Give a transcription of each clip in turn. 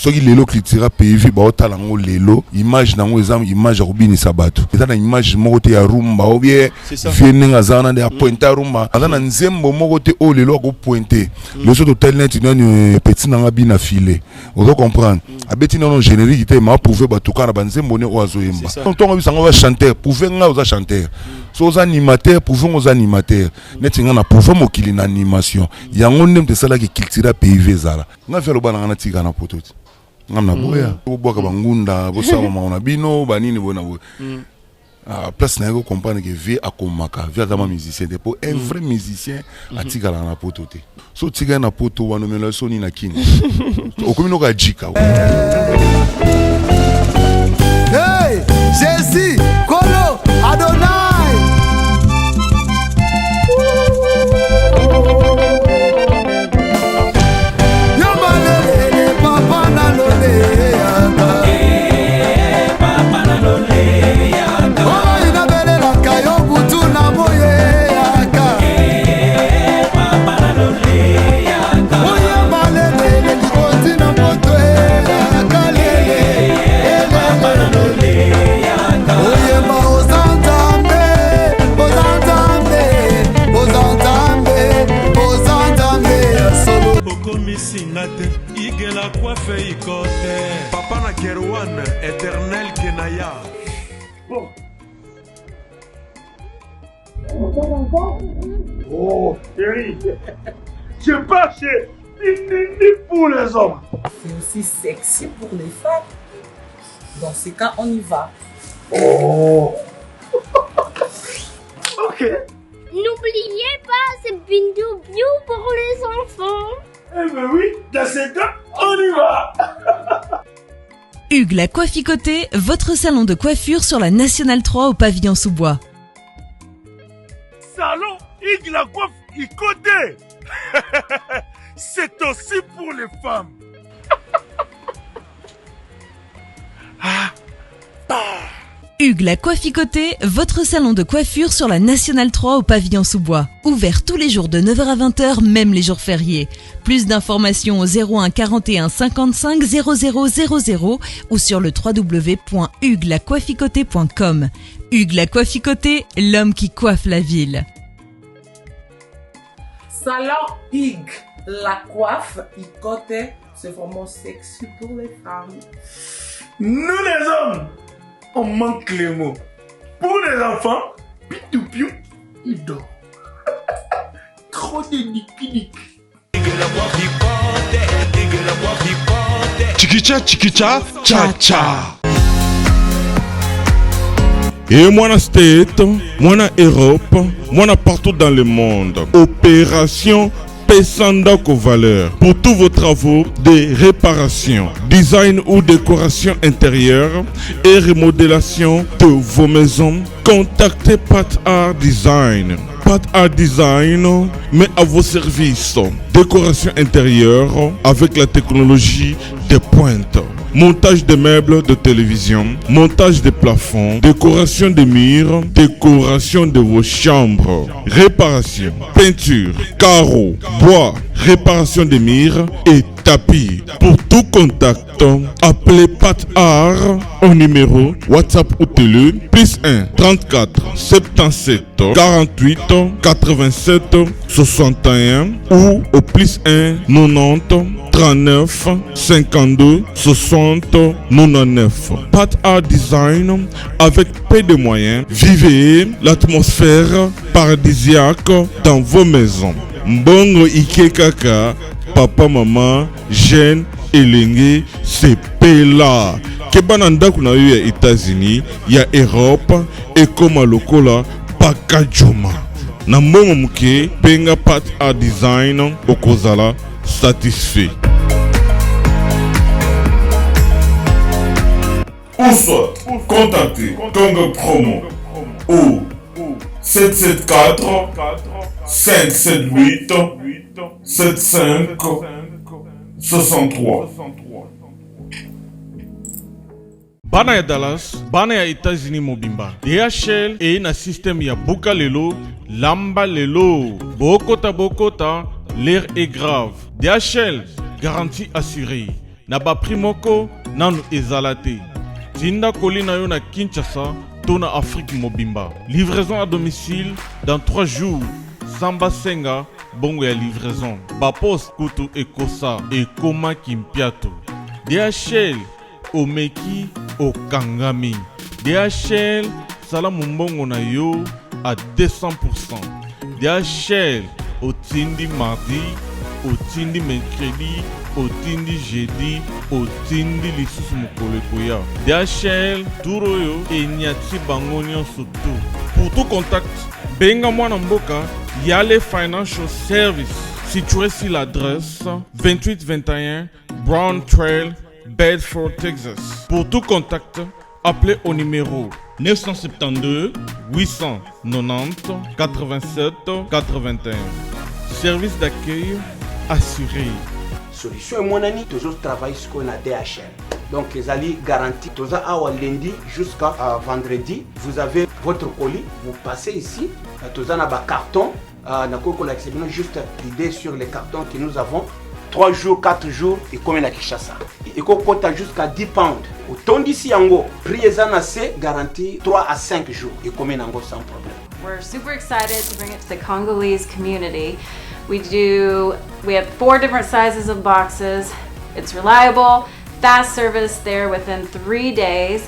Ce qui lelo clitira PV ba otalango lelo image nango exam image rubini sabato eza na image moko te ya rumba ou bien vienne ngazana de pointer rumba azana nzembo moko te o lelo ko pointer le so total net une petit nanga bina filé on doit comprendre abeti non générique te ma prouver ba tukana ba nzembo ne o azoyemba tontonga bisanga ba chanteur prouver nga oza chanteur so oza animateur prouver oza animateur net nga na prouver mokili na animation yango ndem te sala ki clitira PV zala nga felo bana ngana tika na pototi ngamna boya boboka bangunda bosama maona bino banini bona bo place na ko comprendre que vie akomaka vie azama musicien de pour un vrai musicien atika na poto te so tika na poto wana melo so ni na kini okomino ka jika hey Jésus Kolo Adonai Papa na Kerwan, éternel Kenaya. Bon. Oh, chérie, je pas chez ni pour les hommes. C'est aussi sexy pour les femmes. Dans ce cas, on y va. Oh. Ok. N'oubliez pas, c'est Bindu Bio pour les enfants. Eh ben oui, dans ce cas, on y va. Hugues la Coifficoté, votre salon de coiffure sur la Nationale 3 au pavillon sous-bois. Salon Hugues la Coifficoté. C'est aussi pour les femmes. Hugues la Coifficoté, votre salon de coiffure sur la Nationale 3 au pavillon sous-bois. Ouvert tous les jours de 9h à 20h, même les jours fériés. Plus d'informations au 01 41 55 00 00 ou sur le www.huguelacoifficoté.com. Hugues la Coifficoté, l'homme qui coiffe la ville. Salon Hugues la Coifficoté, c'est vraiment sexy pour les femmes. Nous les hommes, on manque les mots. Pour les enfants, pitou-piou, il dort. Trop de niki-niki. Chikicha, chikicha, cha cha. Et moi na State, moi na Europe, moi na partout dans le monde. Opération Pesandako Valeur pour tous vos travaux de réparation, design ou décoration intérieure et remodélation de vos maisons. Contactez Pat Art Design. Pat Art Design met à vos services décoration intérieure avec la technologie de pointe. Montage de meubles de télévision, montage de plafonds, décoration des murs, décoration de vos chambres, réparation, peinture, carreaux, bois, réparation des murs et tapis. Pour tout contact, appelez Pat Art au numéro WhatsApp ou télé +1 34 77 48 87 61 ou au +1 90 39 52 60 99. Pat Art Design avec peu de moyens. Vivez l'atmosphère paradisiaque dans vos maisons. Mbongo Ike Kaka, papa, maman, jeune, elenge, c'est Pela. Kebananda kuna eu ya États-Unis, ya Europe, et comme lokola Pakajuma. Na mbongo muke, benga Pat Art Design, okozala satisfait. Ou soit, contactez Congo Promo au 774 578 75 63. Bana ya Dallas, bana ya États-Unis mobimba. DHL et na système ya Buka lelo, lamba lelo. Bokota, l'air est grave. DHL, garantie assurée. na bapri moko nanu ezala te. Tinda koli na yo na Kinshasa to na Afrique mobimba. Livraison à domicile dans 3 jours. Samba senga bongo ya livraison. Bapos kutu ekosa ekoma kimpiato. DHL omeki okangami. DHL sala mumbongo na yo à 200%. DHL otindi mardi, otindi mercredi, otindi jeudi, otindi lisusu mokolo ekoya. DHL turoyo enyati bango nyonso tu. Pour tout contact, benga mwana mboka Yale Financial Service, situé sur l'adresse 2821 Brown Trail, Bedford, Texas. Pour tout contact, appelez au numéro 972 890 87 81. Service d'accueil assuré. Solution et mon ami, toujours travaille sur qu'on a DHL. Donc, les alliés garantis, tous à lundi jusqu'à vendredi, vous avez votre colis, vous passez ici, tous en a carton, juste l'idée sur les cartons que nous avons, 3 jours, 4 jours, et comme à Kinshasa. Et qu'on compte jusqu'à 10 pounds. Autant d'ici en haut, prix est assez garanti 3 à 5 jours, et comme en haut sans problème. We're super excited to bring it to the Congolese community. We have 4 different sizes of boxes. It's reliable, fast service there within 3 days,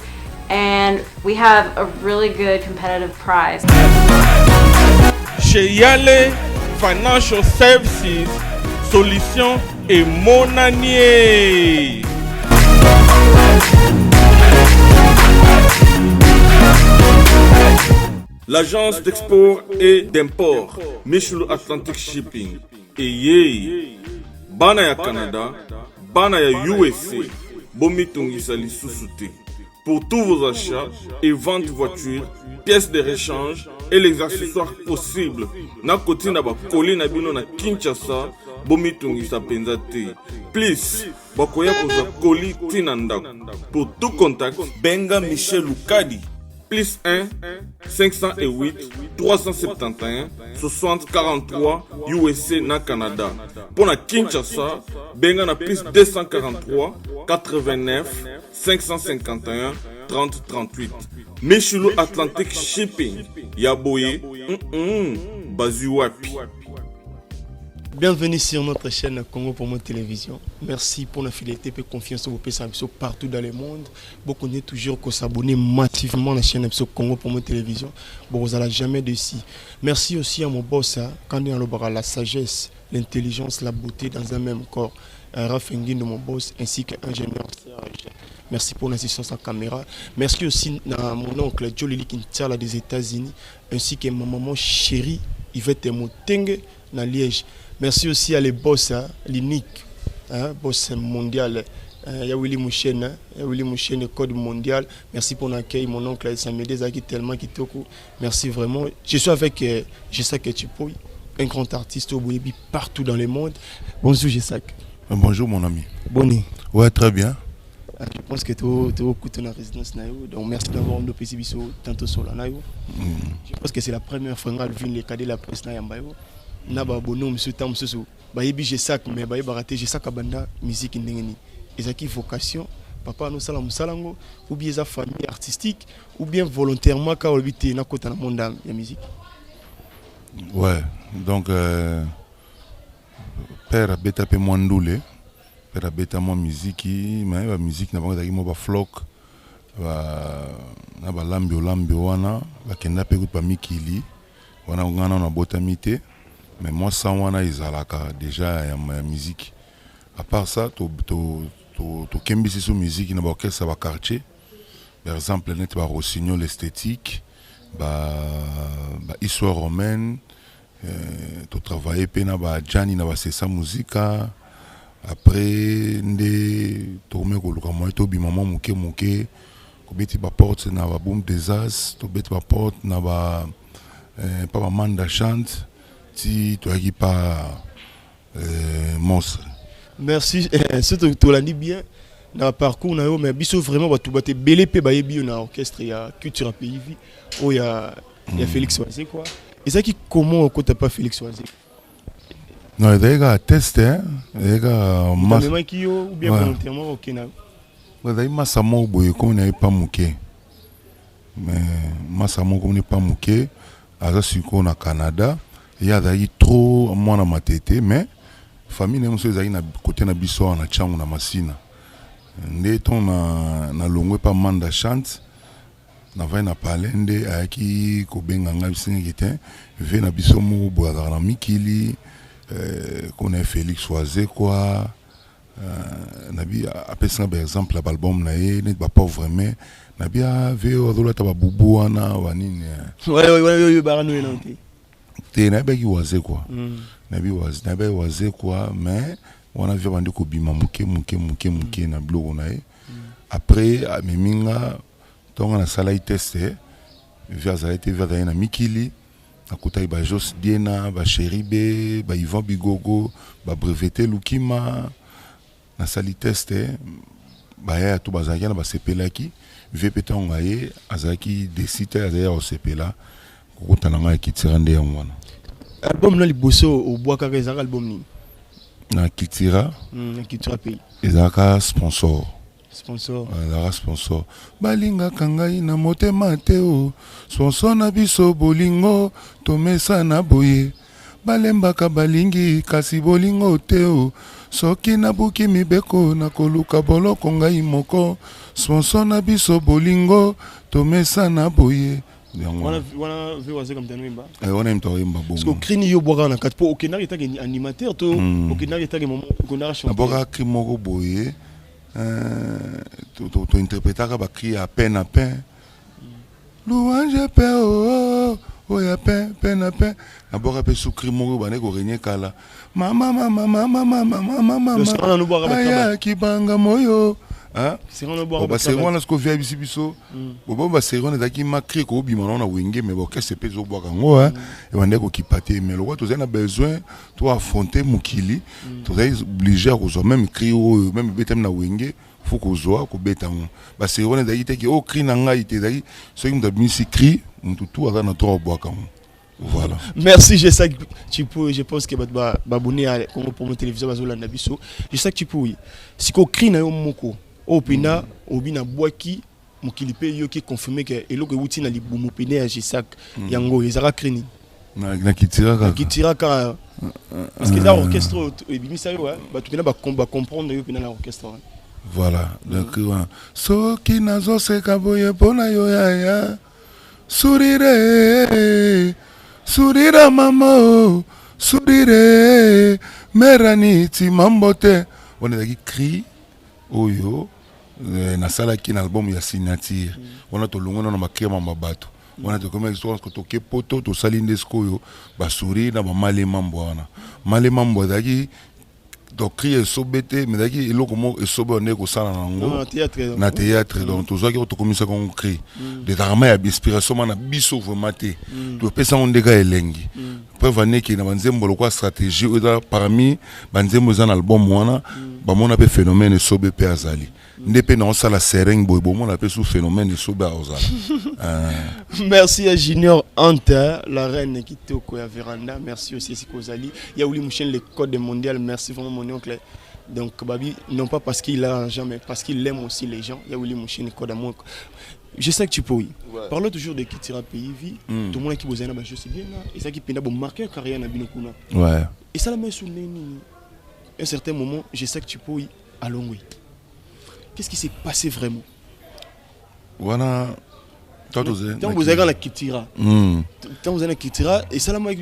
and we have a really good competitive price. Chez Yale Financial Services, solution et mon année. L'agence d'export et d'import Michelo Atlantic Shipping et bana ya Canada, bana ya USA, bomitungisa lisusu te. Pour tous vos achats et ventes de voitures, pièces de rechange et les accessoires possibles, na koti na ba koli na bino na Kinshasa, bomitungisa penza te. Please, bakoya koza koli tina ndako. Pour tout contact, benga Michel Lukadi. Plus 1 508 371 60 43 USA na Canada. Pour la Kinshasa, benga na plus 243 89 551 30 38. Michelo Atlantic Shipping. Yaboye, Bazuapi. Bienvenue sur notre chaîne Congo pour mon télévision. Merci pour la fidélité et confiance au services partout dans le monde. Beaucoup n'est toujours qu'à s'abonner massivement à la chaîne Congo pour mon télévision. Bon, vous n'allez jamais dessus. Merci aussi à mon boss, quand il y a la sagesse, l'intelligence, la beauté dans un même corps. Rafengin de mon boss ainsi qu'ingénieur Serge. Merci pour l'assistance en caméra. Merci aussi à mon oncle Joe Lili Kintala des États-Unis ainsi que ma maman chérie Yvette Motenge dans Liège. Merci aussi à les boss, l'unique, boss mondial, Willy Mouchen, code mondial. Merci pour l'accueil, mon oncle Samédé Zaki tellement Kitoko. Merci vraiment. Je suis avec Jessak Etchipoy, un grand artiste au Bouébi partout dans le monde. Bonjour Jessak. Bonjour mon ami. Bonne. Ouais, très bien. Je pense que tu es au côté de la résidence. Donc merci d'avoir nous PC tantôt sur la Nayo. Je pense que c'est la première fois que je viens les cadets de la presse Nayambayo. Naba bono monsieur tam soso bayebi Jessak mais baye baraté Jessak abanda musique ndengeni ezaki vocation papa no sala musalango ou bien sa famille artistique ou bien volontairement ka obité na kota na monde ya musique. Ouais, donc père beta pe mwandule père beta mo musique mais ba musique na bango mo ba flock na ba lambi wana ba kenda pe gut pa mikili wana ngana na botamité. Mais moi, ça, on a déjà la musique. À part ça, tu kembisi sur musique, il y a orchestre à quartier. Par exemple, il y a Rossignol l'esthétique, histoire romaine, tu travailles pena Gianni na sa musique. Après, tu remets le moyen to bimama muke tu beti ba porte na ba boom des as, tu beti ba porte na ba pas manda chante. Si tu n'as pas monstre. Merci. Surtout tu l'as dit bien dans le parcours mais biso vraiment tu vas te belé pe baye bio na orchestre ya culture pays où il y a Félix Oazé quoi. Et ça qui comment quand t'as pas Félix Oazé? Non, il y a un test, hein. Il y a un masse. Il y a ou bien volontairement au Kenya. Il y a un massamo comme n'est pas mouké. Mais massamo comme n'est pas mouké. À ce qu'on a au Canada, il y a trop moins à ma tête, mais famille n'est pas na côté na biso na changu na masina. Ndeton na longwe pas manda chante. Na vai na palende aki ko benga ngabisinga kite ve na biso mo boza na mikili connaît Félix Oisé quoi na bi apesa par exemple l'album na ye ne pas vraiment na bia ve ozola ta babubu wana wanini ouais barano enanti te na ba ki Oisé quoi na bi Oisé quoi mais on a vu bandi ko bima muke na blogo na ye après meminga donc on a salé testé via na mikili na kota ba Jos Diena ba Cheribe ba Yvan Bigogo ba breveté Lukima na sali testé ba ya to bazaki na ba sepelaki vpt ngaye azaki décide azaya o sepela kota na nga kitira nde ya mwana album na liboso au bois carré za album ni na kitira pays ezaka sponsor sponsor balinga kangai na motema teo sponsor na biso bolingo tomesa na boye balembaka balingi kasi bolingo teo soki nabuki mibeko na koluka boloko ngai moko sponsor na biso bolingo tomesa na boye wana vu Oisé comme tanimba wana imtoimba bon parce que crini yo boka na kat po okenari ta animateur to okenari ta moment okenari chanter boka krimoko boye tu interprétaka ba cri à peine louange pe oh ya peine d'abord pe sous cri moko ba ne ko renye kala mama aya kibanga moyo c'est on boire ba c'est on ce via biso ba c'est on ezaki makri ko bima na wenge mais ba que pe zo boka ngo et on est ko kipate mais le roi tu as besoin toi affronter mukili tu es obligé à même cri ou même betem na wenge faut que zo ko betango ba c'est on ezaki te ki o cri na ngai te ezaki so ki mda musique cri tout à na trop boka. Voilà. Merci, je sais que tu peux, je pense que abonné à pour mon télévision bazola na biso. Je sais que tu peux. Si ko cri na yo moko opina obina boaki mokilipe yo ki confirmer que eloko wuti na libumu pene ya Jisak yango ezaka crini na kitira ka parce que là orchestre et bimisa yo ba tukena ba comprendre yo pena na orchestre. Voilà, donc so ki nazo se kaboye pona yo ya Sourire maman, sourire, merani ti mambote. On a écrit oyo na sala qui na album ya signature. On a to longo na makria mabato. On a to comme histoire que to ke poto to salinde skoyo ba sourire na ba male mambo wana. Male mambo daki to crier sobete mais daki eloko mo esobe on ko sala nango. Na théâtre donc to zo ki to komisa kon cri. De tarama ya inspiration na biso vraiment te. To pesa on dega elengi. Preuve ane ki na banzembo lokwa stratégie oda parmi banzembo za na album wana ba mona pe phénomène sobe pe azali. Ndepe na osala sereng boy bo mona pe sous phénomène sobe azala. Merci à Junior Anta, la reine qui était au Koya Veranda. Merci aussi à Sikozali. Il y a Ouli Mouchen, le code mondial. Merci vraiment mon oncle. Donc Babi, non pas parce qu'il a l'argent, mais parce qu'il aime aussi les gens. Il y a Ouli Mouchen, le code amour. Je sais que tu peux, oui. Parlons toujours de Kitira Pays Vie. Tout le monde qui vous a dit, je sais bien, et ça qui peut marquer la carrière dans Binokuna. Ouais. Et ça la met sous le nez. À un certain moment, je sais que tu peux, oui, allons, oui. Qu'est-ce qui s'est passé vraiment? Voilà. Tant vous avez la Kitira. Tant vous avez la Kitira, et ça la met,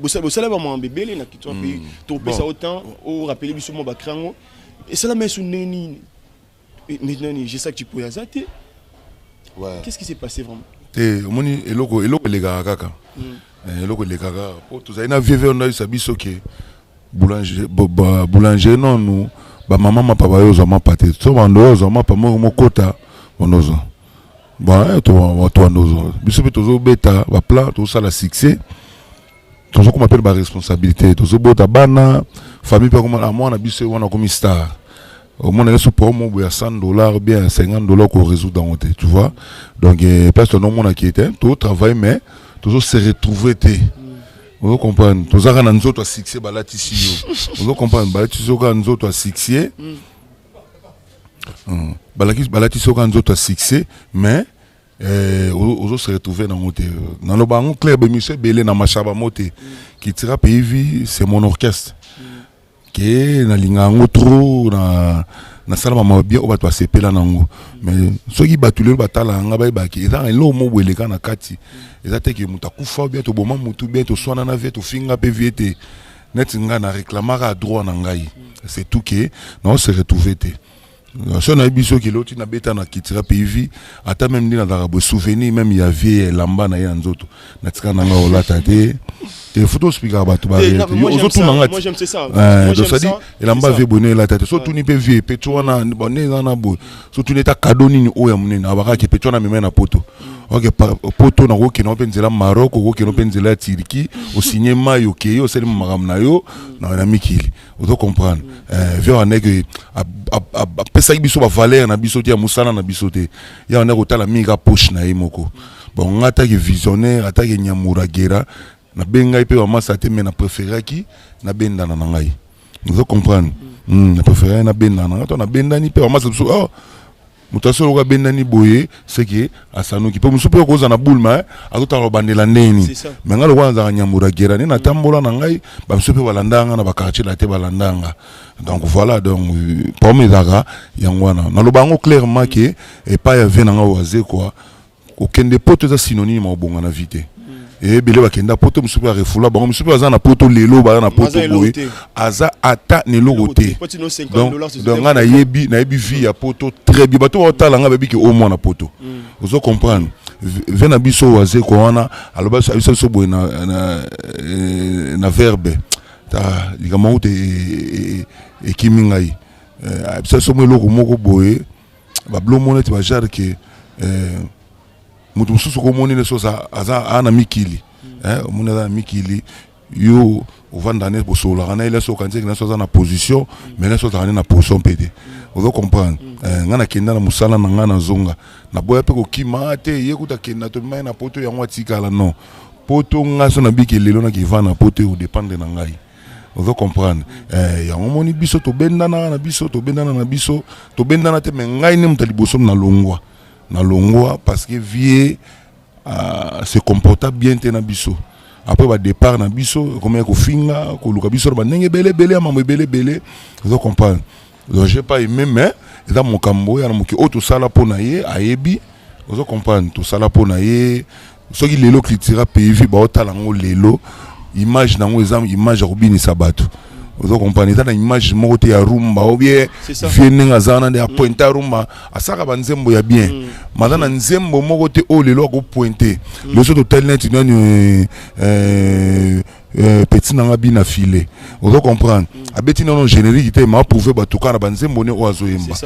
vous savez, mon bébé, la Kitira Pays. Tu peux ça autant, ou rappeler, du mon bacrango. Et ça la met sous le nez. Maintenant, je sais que tu peux y azater. Ouais. Qu'est-ce qui s'est passé vraiment? Moni eloko les gars kaka. Eloko les gars. Pour tout ça, il a vivé on a eu sa bisoké. Boulanger non nous. Ba maman ma papa yo zama paté. So bando zama pa mo kota onozo. Ba to onozo. Biso tozo beta ba plan to ça la succès. Tozo comme appelle ba responsabilité. Tozo bota bana famille pa comme moi na biso wana comme star. Au moins, on a pour moi $100 bien $50 qu'on résout dans le tu vois. Donc, personne au monde qui était tout travail, mais toujours se retrouver. Vous comprenez? Tous les gens ont succès, vous comprenez? Balati ont succès. Balati ont succès, mais on se retrouve dans le banc clair de monsieur Belé dans ma chaba moté qui tira pays, c'est mon orchestre qui est dans l'ingango trop na sala ma bien oba to sepela nango mais ceux qui batulé batala ngaba ibaki eza elo mo weleka na kati eza te ke mutakufa bien to boma mutu bien to swana na vie to finga pe viete net nga na réclamera à droit na ngai c'est tout que non se retrouver te si on a biso qui l'autre na beta na kitira pays ata même ni na darabo souvenir même il y avait lamba na ya nzoto na tika na nga olata te te photos expliquer ba to ba moi j'aime ça moi donc ça dit et lamba vie bonne la tête so tout ni pe vie pe to na bonne na bo so tout ni ta cadeau ni o ya munene abaka ki pe to na meme na poto OK poto na ko ki no penzela Maroc ko ki no penzela Turquie au signer mayo ke yo sel magam na yo na mikili vous comprendre vers un nègre a pesa biso ba valeur na biso tia musana na biso te ya on a kotala miga poche na imoko bon ngata ki visionnaire atake nyamura gera na benga ipe wa masa te mais na préféré qui na benda na ngai vous comprendre na préféré na benda na to na benda ni pe wa masa so oh mutaso ko benda ni boye c'est que asano ki pe musu pe ko za na bulma akutala bandela ndeni mais ngalo kwanza nyamura gera ni na tambola na ngai ba musu pe balandanga na bakartier la te balandanga donc voilà donc pour mes daga yangwana na lobango clairement que et pas ya venanga waze quoi aucun des potes est synonyme au bon na vite et belé bakenda poto musupe refula bango musupe aza na poto lelo ba na poto boye aza ata ne logote donc na yebi vie ya poto très bien bato otala nga bebi ki au moins na poto vous comprendre vena biso waze ko wana aloba biso so boye na verbe ta ligament et kimingai biso so mo loko moko boye ba blo monete ba jar que mutu mususu ko moni le sosa aza ana mikili mona na mikili yo ovanda ne bosola kana ile so kanze na sosa na position mais na sosa na position PD vous comprendre ngana kenda na musala na ngana zonga na boya pe ko kima te yekuta kenda to mai na poto ya ngwatika la non poto ngaso na bikeli lona ki vana poto ou dépendre na ngai vous comprendre ya ngomoni biso to bendana na biso to bendana na biso to bendana te mais ngai ne mutali bosom na longwa parce que vie se comporta bien te na biso après ba départ na biso comme ko finga ko luka biso ba ndenge belé amambo belé vous comprendre donc j'ai pas aimé mais dans mon cambo ya moki auto sala pona ye ayebi vous comprendre tout sala pona ye so ki lelo kitira pays ba otala ngo lelo image na ngo exam image robini sabato vous comprenez dans image moko ya rumba ou bien vienne ngazana de pointer rumba asaka banzembo ya bien madana nzembo moko te o lelo ko pointer le so total net non petit nanga bina filé vous comprendre abeti non générique te m'a prouvé batuka na banzembo ne oazo yemba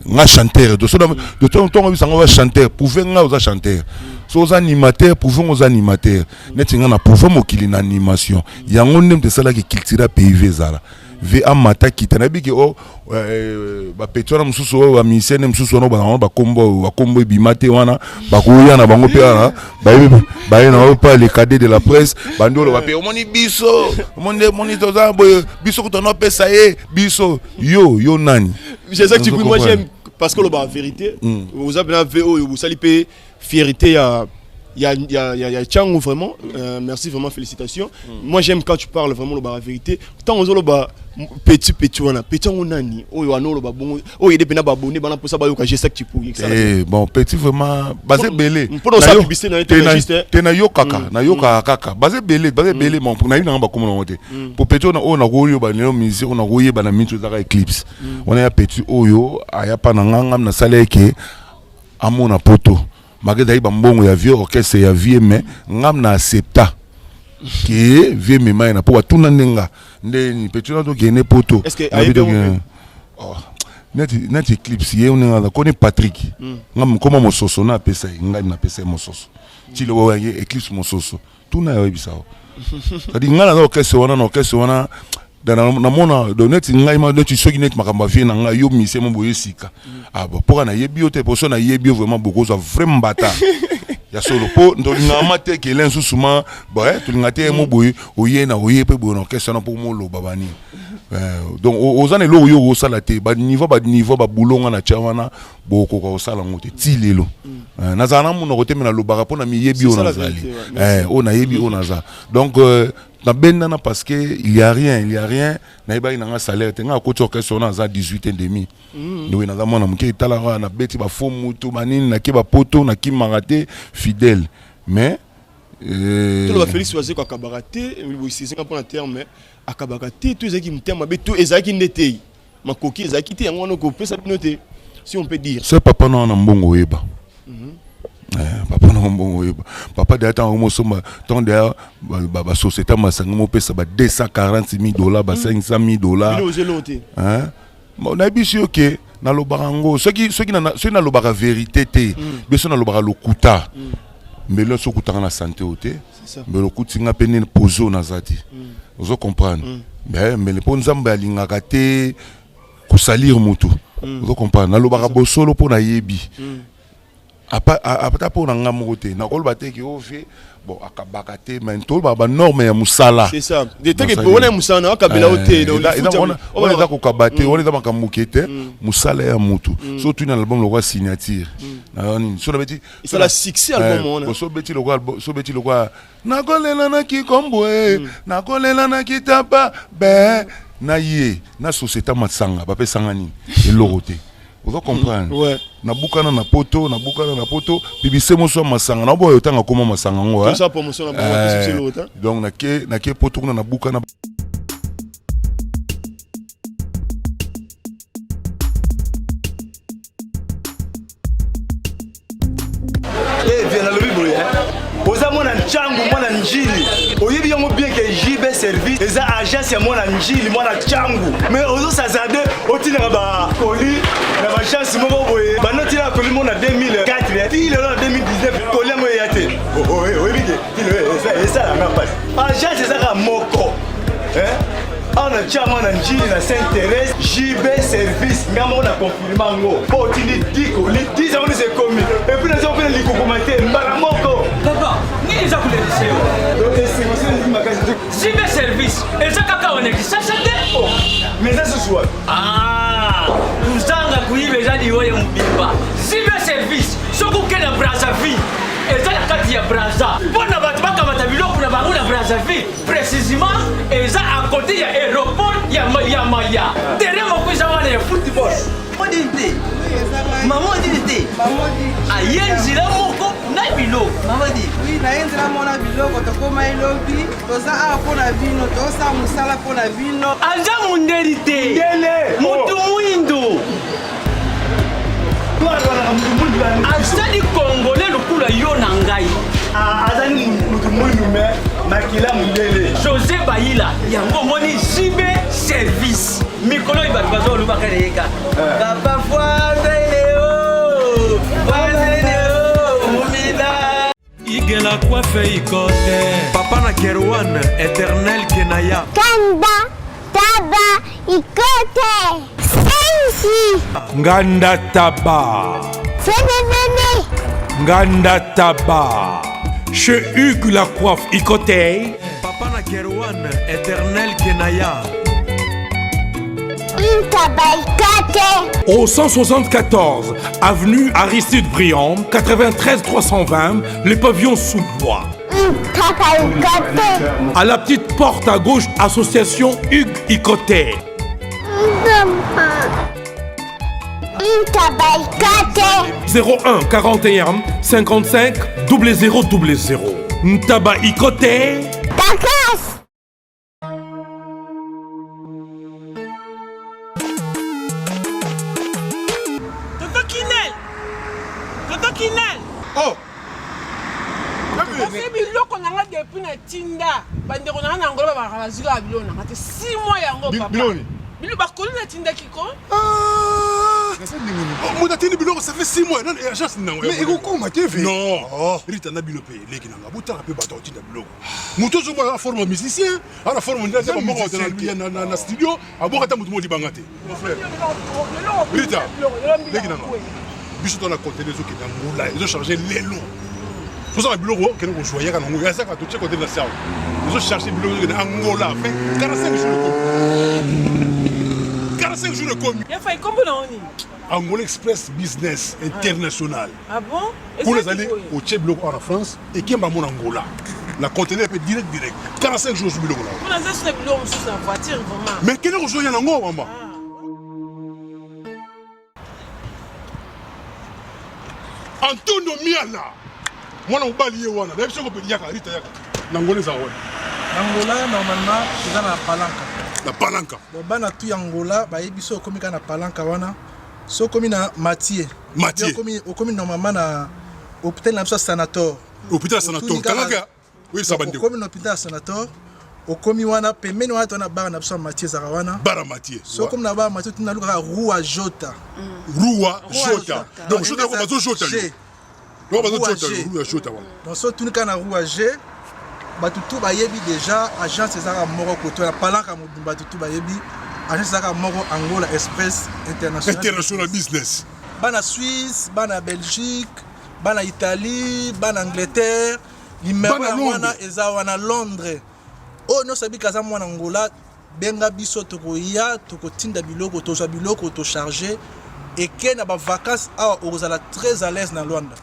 nga chanteur de ton bisanga va chanteur pouvez nga oza chanteur so oza animateur pouvez oza animateur netinga na pouvez mokili na animation yango ndem te sala ki culture PV zala ve amata kitana biki o ba petona mususu ba misene mususu no ba kombo bimate wana ba koya na bango pe wana ba na pas les cadets de la presse bandolo ba pe omoni biso moni toza biso ko tono pesa biso yo nani c'est ça que moi j'aime parce que la vérité vous avez la VO vous salipez fierté il y a Tchango vraiment merci vraiment félicitations moi j'aime quand tu parles vraiment la vérité tant aux autres petit wana petit on nani oyo anolo ba bon oyo depena ba abonné bana pour ça ba yo ka geste que tu peux bon petit vraiment basé belé pour ça publicité na te na yo kaka na yo kaka basé belé mon pour na ina ba comme on te pour petit on a royo ba no musique on a royo ba na mitu za eclipse on a petit oyo aya pa na nganga na saleke amona poto mageda iba mbongo ya vieux orchestre ya vie mais ngam na accepta que vie me mai na po tuna nenga ndeni petuna to gene poto est-ce que net eclipse ye on connaît Patrick ngam koma mososo na pesa ngai na pesa mososo tilo wa ye eclipse mososo tuna ya bisao kadi ngala na orchestre wana na mona donet ngai ma tu soki net makamba vie na ngai yo mise mo boye sika bon pour na yebi ote poso na yebi vraiment beaucoup ça vraiment bata ya solo po ndolinga mate ke lensu suma ba to linga te mo boy oye na oye pe bon orchestre na pour mo lo babani donc ozana lo yo sala te ba niveau ba boulonga na chawana boko ko sala ngote ti lelo na zana mo no kote na lo bara po na mi yebi ona zali ona yebi ona za donc na benana parce que il y a rien na ba ina salaire te nga ko orchestre na za 18 et demi nous na mona mke tala na beti ba fo mutu manini na ke ba poto na ki marate fidèle mais tout le Félix Oazé ko kabarate oui c'est ça pour un terme akabarate tout ezaki mtema be tout ezaki ndete makoki ezaki te yango no ko pesa noter si on peut dire ce papa na mbongo yeba papa na mbongo yeba papa de temps mo soma ton de ba société masanga mo pesa ba $240,000 ba $500,000 hein na biso OK na lobarango ce qui na lobara vérité te beso na lobara lokuta mais le sokuta na santé oté mais le kutinga pene pozo na zati vous comprenez mais le ponzamba lingaka te ko salir mutu vous comprenez na lobara bosolo po na yebi apata po na ngamo te na kolba te ki o fait bon akabaka te mais to ba norme ya musala c'est ça de te ke bona musala na akabela ote donc on est ko kabate on est dans makamukete musala ya mutu surtout dans l'album le roi signature na ni so na beti ça la succès album on so beti le roi na kolela na ki kombo na kolela na kitapa be na ye na société masanga ba pe sangani elorote vous comprenez ouais na bukana na poto bibise moso masanga na boyo tanga koma masanga ngo hein ça promotion na c'est l'autre donc na ke poto na bukana viens na lobi boye oza mona nchangu mona njili oyebi yango bien que JB service eza agence ya mona njili mona nchangu mais ozo sazade otina ba koli na ba chance moko boye ba notina koli mona 2004 ti le 2019 koli mo yate oyebi ke ti le eza la passe agence eza ka moko on a chama na njili na Saint-Thérèse JB service ngamo na confirmer ngo po tini diko li 10 ans c'est commis et puis les gens viennent li commenter mbala moko papa ni za kuletea donc c'est aussi une magasin JB service et ça kaka on est ça mais ça ce soir uzanga kuibe jadi wewe mbimba JB service soko kena Brazzaville et ça la carte ya Brazza bona batu bakamata biloko na bango na Brazzaville précisément et ça à côté ya aéroport ya Maya derrière mo kuza wana ya football modinte maman dit ayenzi la moko na biloko maman dit oui na yenzi la mona biloko to koma elobi toza a pona vino to sa musala pona vino anja munderite ngele mutu mwindo azali congolais lokula yo na ngai azali mutu mwindu me makila mundele José Bayila yango moni JB service mikolo ibatu bazo lubaka leka papa foireleo mumila igela coiffe ikote papa na Kerwan éternel Kenaya Kanda taba ikote Nganda Taba Nganda Taba chez Hugues la coiffe Ikote papa na Kerwan éternel Kenaya Au 174 avenue Aristide Briand 93 320 les pavillons sous bois. À la petite porte à gauche association Hugues Ikote. 01 41 55 0000 Ntaba Ikote. Oh! C'est biloko nanga depuis na tinda bandeko nanga na ngolo ba bazika biloko nanga te 6 mois yango papa bilo bakoli na tinda kiko Muda tini biloko ça fait 6 mois non agence nango mais ekokoma te ve non rita na bilo pe leki nanga botaka pe bato tinda biloko muto zo ba forme musicien ala forme ndate ba moko na studio aboka ta mutu mo libanga te mon frère rita leki nanga biso dans la conteneur zo ki na ngula ils ont changé l'élo ça le biloko que nous choisir quand on ça quand tu côté de la salle nous chercher biloko de Angola fait 45 jours 45 jours de commis il faut combien on Angola Express Business International. Ah bon? Pour les aller au Tchèque en France et qui est en Angola. La conteneur peut direct. 45 jours sur le biloko là. On a ça sur le biloko sur la voiture vraiment. Mais quel est le jour y en a encore maman? Antonio Miala. Moi on bali wana. Là je peux dire rita yaka. Nangola za wana. Angola normalement c'est dans la palanca. La palanca. Bon bana tu Angola ba yebiso komi kana palanca wana. So komi na Mathieu. Komi normalement na hôpital na sanator. Hôpital sanator. Kalaka. Oui ça bande. Komi na hôpital sanator. Komi wana pembeni wana tona bar na Mathieu zarawana. Bara Mathieu. So komi na bar Mathieu tuna luka Rua Jota. Rua Jota. Donc je dois pas Jota. Donc pas Rua Jota wana. Donc so tuni kana Rua G. Batutu bayebi déjà agence ezaka moko koto na palanka mudumba tutu bayebi agence ezaka moko Angola Express International Business. Bana Suisse, bana Belgique, bana Italie, bana Angleterre, numéro wana eza wana Londres. Oh no sabi kaza mwana Angola benga biso tokoya tokotinda biloko tozwa biloko to charger et que na ba vacances a ozala très à l'aise na Luanda.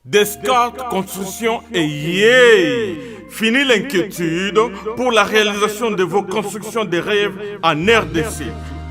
Descartes Construction et yeah! Fini l'inquiétude pour la réalisation de vos constructions de rêves en RDC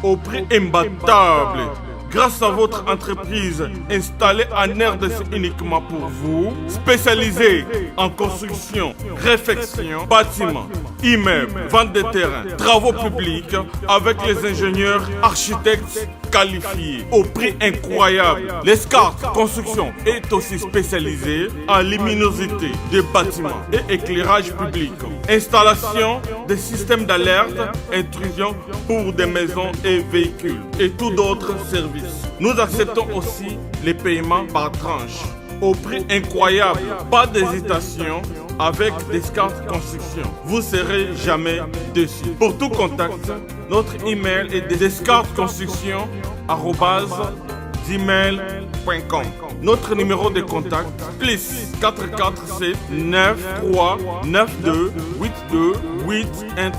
au prix imbattable. Grâce à votre entreprise installée en RDC uniquement pour vous, spécialisée en construction, réfection, bâtiments, immeubles, vente de terrains, travaux publics, avec les ingénieurs, architectes qualifiés au prix incroyable. Descartes Construction est aussi spécialisée en luminosité des bâtiments et éclairage public, installation des systèmes d'alerte, intrusion pour des maisons et véhicules et tout d'autres services. Nous acceptons aussi les paiements par tranche au prix incroyable. Pas d'hésitation avec Descartes Construction. Vous serez jamais déçus. Pour tout contact, notre email est descartesconstruction@gmail.com. Notre numéro de contact plus 447 93 92 82 813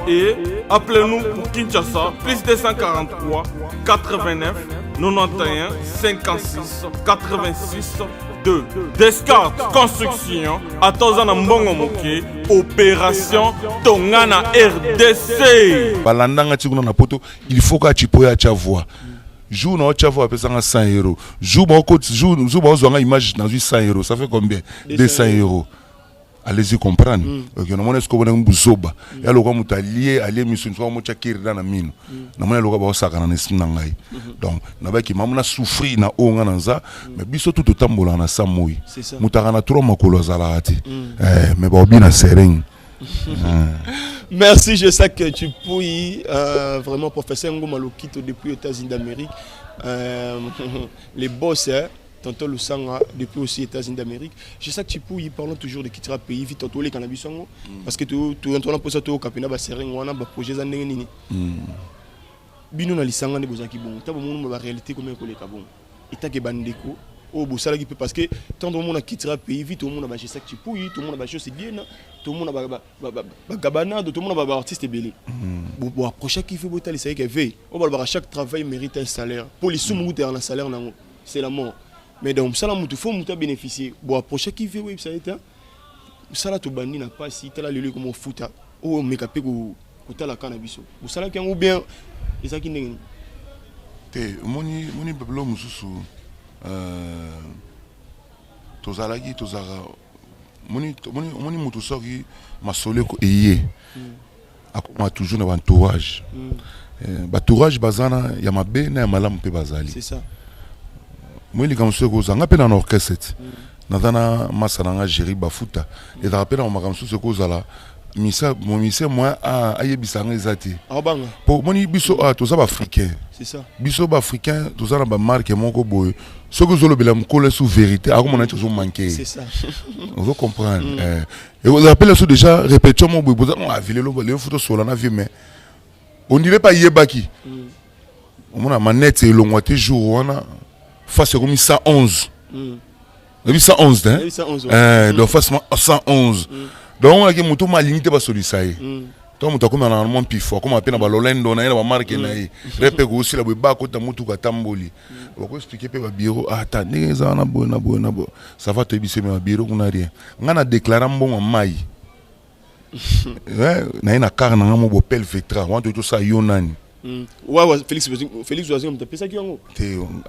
et appelez-nous pour Kinshasa plus 243 89 91 56 86 2. Descartes Construction à Tozana Mbongo Moké, opération Tongana RDC. Balandanga tikuna na poto, il faut que tu poya cha voix. Jour na cha voix pesanga 100 €. Jour ba zonga image na 100 €, ça fait combien? 200 €. Allez-y comprendre. OK, na mona sko bona mbuzoba. Ya lokwa mutalier, alié mission so mo chakirira na mino. Na mona lokwa ba osaka na nesina ngai. Donc, na ba ki mamuna souffrir na onga na za, mais biso tout tambola na samoi. Mutaka na trop makolo zala ati. Mais ba obina sereng. Merci, je sais que tu pouilles vraiment professeur Ngoma Lokito depuis les États-Unis d'Amérique. Les boss, tantôt le sang depuis aussi les États-Unis d'Amérique. Je sais que tu pouilles, parlons toujours de quitter le pays, vite tantôt les cannabis parce que tu entends pour ça, tu as capina basering, on a un projet zaneni. Bino na lisanga ne bozaki bon, ta bon la réalité comme un collègue bon. Et ta ke bandeko. Oh, ça qui peut parce que tant de monde a quitté le pays, vite tout le monde a bâché ça que tu pouilles, tout le monde a bâché c'est bien, tout le monde a gabana, tout le monde a artiste belé. Bon, approcher qui fait botter les salaires qui veille. On va chaque travail mérite un salaire. Pour les sous monter un salaire c'est la mort. Mais donc ça là il faut monter bénéficier. Bon, approcher qui fait oui ça est ça là tout bandi n'a pas si tu là le comme foot. Oh, mais capé ko la cannabis. Bon ça là qui ou bien et ça qui n'est moni peuple mususu tozalaki tozaka moni mutu soki masole ko eye akoma toujours na entourage entourage bazana ya mabe na ya malamu pe bazali c'est ça moi li comme soko zanga pe na orchestre nazana masananga géri bafuta et rappelle on makamsu soko zala mon ministère moi a yebisanga ezati pour moni biso toza ba africain c'est ça biso ba africain toza na ba marque moko boy soko zolo bela mkole sous vérité a comment on manquer c'est ça on veut comprendre et vous appelez ça déjà répétition mon boy on a vilé le photo sur la vie mais on dirait pas yebaki on a manette et l'ongwate jour on a face comme 111 111 hein donc forcément 111 donc on a qui moto ma limité ba solisaye donc moto comme normalement plus fort comme appelle na balolendo na ba marque na repé aussi la ba ko ta moto ka tamboli on peut expliquer pe ba bureau attends neza na bo ça va te biser ma bureau on a rien ngana déclarer mbongo mai ouais na car na mo bo pel vetra on tout ça yonani ouais Félix Oazim t'appelle ça qui en haut te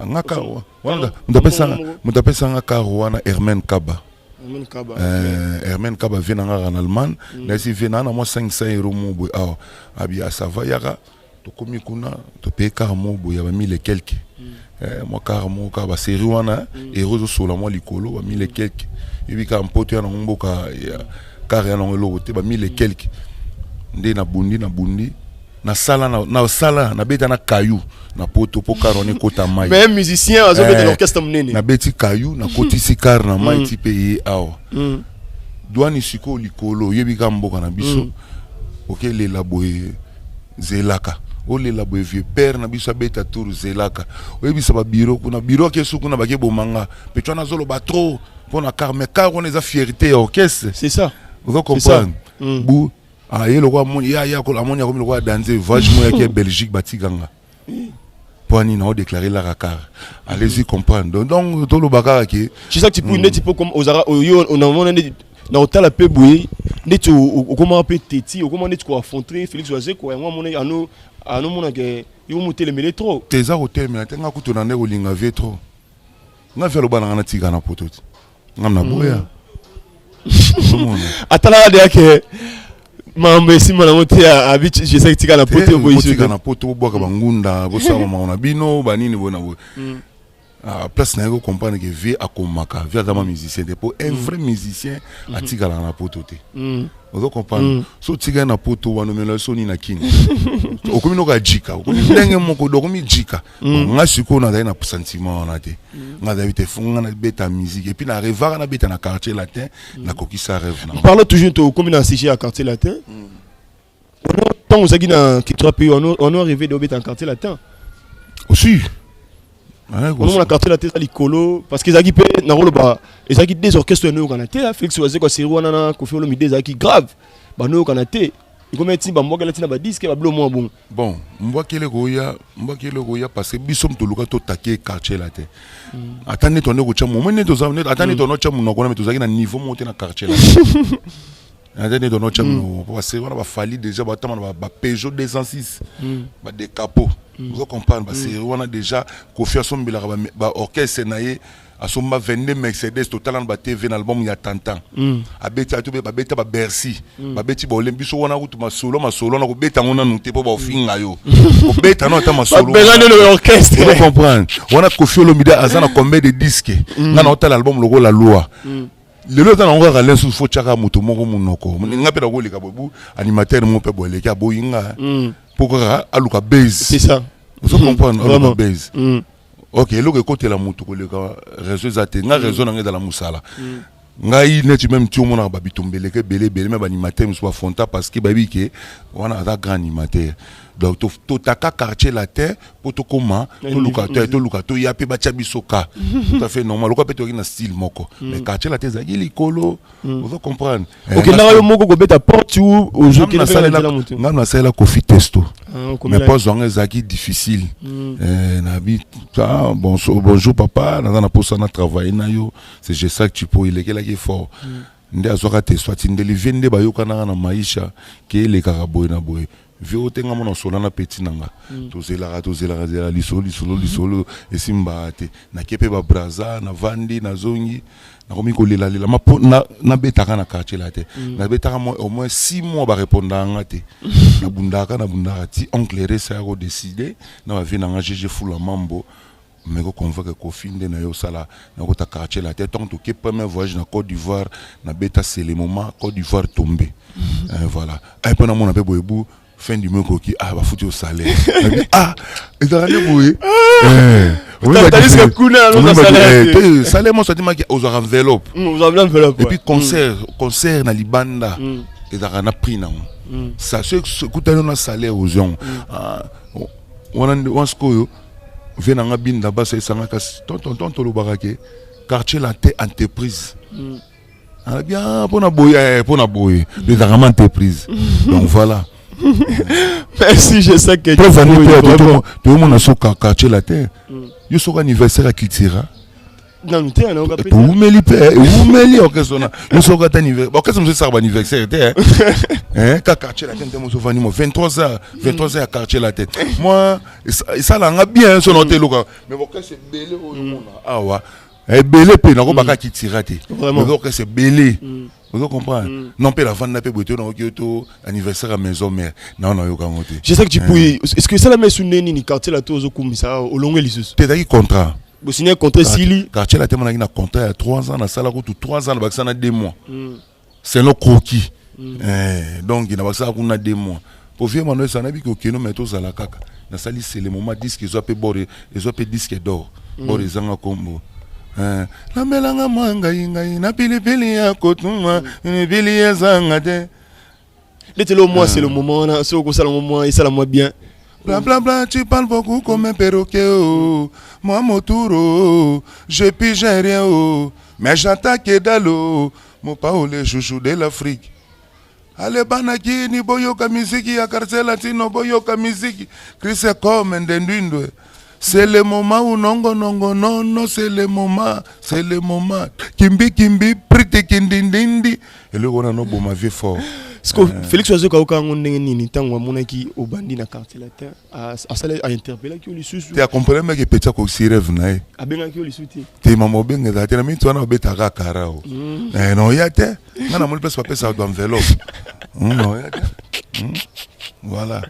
ngaka on t'appelle ça ngaka wana Hermen Kaba Hermen Kaba vient en Allemagne là si vient na moi 500 € mo boy abi ça va yara to komi kuna to paye car mo boy ya 1000 et quelques moi car mo ka ba série wana et rozo sola moi likolo ba 1000 et quelques et puis ka mpoto ya ngomboka car ya ngolo te ba 1000 et quelques ndé na bundi na sala na beta na kayu na poto po karone kota mai même musicien azo beta l'orchestre mnene na beti kayu na koti sikar na mai ti pe awa douani siko likolo yebi ka mboka na biso OK les laboy zelaka o les laboy vieux père na biso beta tour zelaka yebi sa ba bureau kuna bureau ke suku na bake bomanga pe tu na zolo ba trop pour na car mais car on les a fierté orchestre c'est ça vous comprenez bou ah ye lokwa mon ya ko la monia comme lokwa danser voyage moya qui est Belgique batiganga poani na déclarer la rakar allez-y comprendre donc to lo bakara ki c'est ça que tu peux net tipo comme ozara on a mon na hôtel pe boui net o comment pe teti o comment net ko affronter Félix Oazé ko moi mon ano mon que yo monter le mêler trop tes hôtel mais tenga kuto na ndeko linga vie trop nga velo bana na tika na poto ngamna boya atala de que mambe sima na mote a bit je sais tika na poto boy tika na poto boka bangunda bosa mama na bino banini bona bo place na yo comprendre que vie akomaka vie azama musicien pour un vrai musicien atika na poto te vous comprenez so tika na poto wana melo so ni na kini okomino ka jika okomi ndenge moko dokomi jika nga siko na dai na sentiment na te nga dai te funga na beta musique et puis na rêve na beta na quartier latin na kokisa rêve na parle toujours to comme na CG à quartier latin tant aux agina qui trois pays on a rêvé de beta en quartier latin aussi on a quartier latin likolo parce que zaki pe na rolo ba ezaki des orchestres no kanate Félix Oazé ko seri wana na Kofi Olomide zaki grave ba no kanate ikomet ti ba mboka latina ba disque ba blo mo bon mbokele goya parce que bisom to luka to taquer quartier latin attendez ton ko chamo mene to zamne attendez ton chamo no kona to zaki na niveau monter na quartier latin attendez ton chamo parce que wana ba fali déjà ba tama ba Peugeot 206 ba des capots vous comprenez parce que on a déjà Kofi Sombila ba orchestre naie a somba 22 Mercedes total ba TV na album ya tantan abeti atu ba beta ba Bercy ba beti ba Olympiso wana kutu masolo na ko beta ngona nute po ba ofinga yo ko beta no ta masolo besoin de l'orchestre vous comprenez on a Kofi Olomide azana combien de disques na hotel album logo la loi le lot on va aller sous fochaka moto moko munoko nga pela ko leka bobu animateur mo pe boleka ka boyinga pourquoi aluka base c'est ça vous comprenez aluka base OK le côté la moto ko leka réseau zate nga réseau na ngeda la musala ngai net même tu mona ba bitombeleke belé mais ba animateur soit fonta parce que babi ke on a grand animateur donc to taka quartier latin pour to koma to luka to ya pe ba chabisoka tout à fait normal lo ko pe to na style moko mais quartier latin za likolo vous comprendre OK na yo moko ko beta porte ou au jeu na sala Kofi Testo mais pas zonga zaki difficile na bi bonjour papa na posa na travailler na yo c'est je sais que tu peux il est fort nde azoka te soit ndeli vende ba yokana na maisha ke le karaboy na boy vio tenga mona solana petit nanga tozela lisolo esimba te na kepe ba braza na vandi na zongi na komi ko lela mapo na betaka na quartier la te na betaka au moins 6 mois ba répondanga te na bundaka ti oncle Resa a décidé na va venir nga GG Fula Mambo mais ko convoque Kofi nde na yo sala na ko ta quartier la tête donc ke premier voyage na Côte d'Ivoire na beta c'est le moment Côte d'Ivoire tombé voilà et pendant mon appel boyebu fin du mois qui va foutre au salaire et dans le boye salaire moi ça dit que aux enveloppe et puis concert na libanda et dans na prix na ça ce coûte un salaire aux gens on a ce que venanga binda basa isanga kasi tonton lo barake quartier latin entreprise. Ah bien, pour na boye, les vraiment entreprise. Donc voilà. Merci, je sais que tout le monde a son quartier latin. Il y a son anniversaire à Kiltira. Non, mais tu es un homme. Où meli orchestre na. Nous sommes gâtés anniversaire. Orchestre nous c'est anniversaire était. Hein, quartier latin de mon 23h à quartier latin. Moi, ça l'a bien son hôtel local. Mais orchestre c'est belé au monde. Ah ouais. Et belé pe na ko baka Kiltira te. Vraiment. Orchestre c'est belé. Vous comprenez? Non, pas la vente n'a pas besoin de anniversaire à maison mère. Non, non, je sais que tu peux. Est-ce que ça la met sous ni quartier la tour au ça au long et l'issue? T'es d'accord contrat. Vous signez un contrat Sili. Quartier la tête, on a un contrat à 3 ans, la salle à 3 ans, le a 2 mois. C'est le croquis. Donc, il y a 2 mois. Pour vivre, on a dit que nous mettons à la caca. La salle, c'est le moment disque, ils ont fait disque d'or. Bon, les gens combo. La melanga mwanga ingai na pilipili ya kotuma pilipili ya zangade. Laissez-le moi, c'est le moment là, c'est au ça le moment et ça la moi bien. Bla bla bla, tu parles beaucoup comme un perroquet oh. Moi mon tour oh, je pige rien oh, mais j'attaque d'alo, mon paolo les chouchous de l'Afrique. Ale banaki ni boyoka miziki ya quartier latino boyoka miziki, Chris comme ndendindwe. C'est le moment où non, c'est le moment, Kimbi, prite kindindindi. Et le on a no bon ma vie fort. Ce que Félix Ozo Kauka on ni tango mona ki au bandi na quartier latin a interpellé qui oli susu. Tu as compris mais que petit ko si rêve na e. A benga ki oli suti. Te mama benga da te na mi tu na beta ka karao. Non ya te. Na mo place papier ça dans enveloppe. Non ya te. Voilà.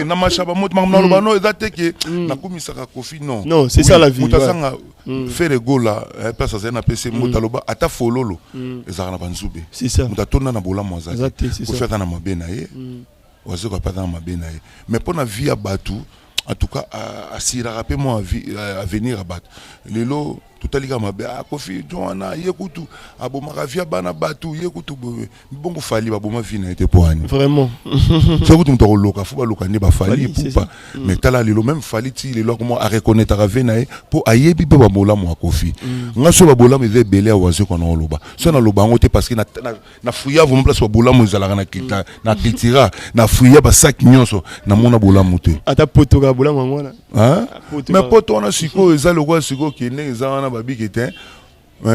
Na machaba moto na lobano ezate ke na komisaka kofi non. Non, c'est ça la vie. Mutasanga faire go là, place ça na PC moto loba ata fololo ezaka na banzube. C'est ça. Mutatona na bola moza. Exact, c'est ça. Ko faire na mabena ye. Wazo ko pas na mabena ye. Mais pour na vie à batu, en tout cas à sira rapper moi à venir à battre. Lelo tout ali kama ba kofi joana yekutu aboma via bana batu yekutu bongo fali baboma vina était poani vraiment c'est que tu me loka faut ba loka ne ba fali poupa mais tala lelo même fali ti lelo comment à reconnaître avena pour ayebi ba mola mo kofi ngaso ba bola me ve belé a wazo ko na loba so na loba ngote parce que na fuya vous me place ba bola mo zalaka na kita na kitira na fuya ba sac nyonso na mona bola mote ata poto ga bola ngwana hein mais poto na siko eza lokwa siko kene eza na babi qui était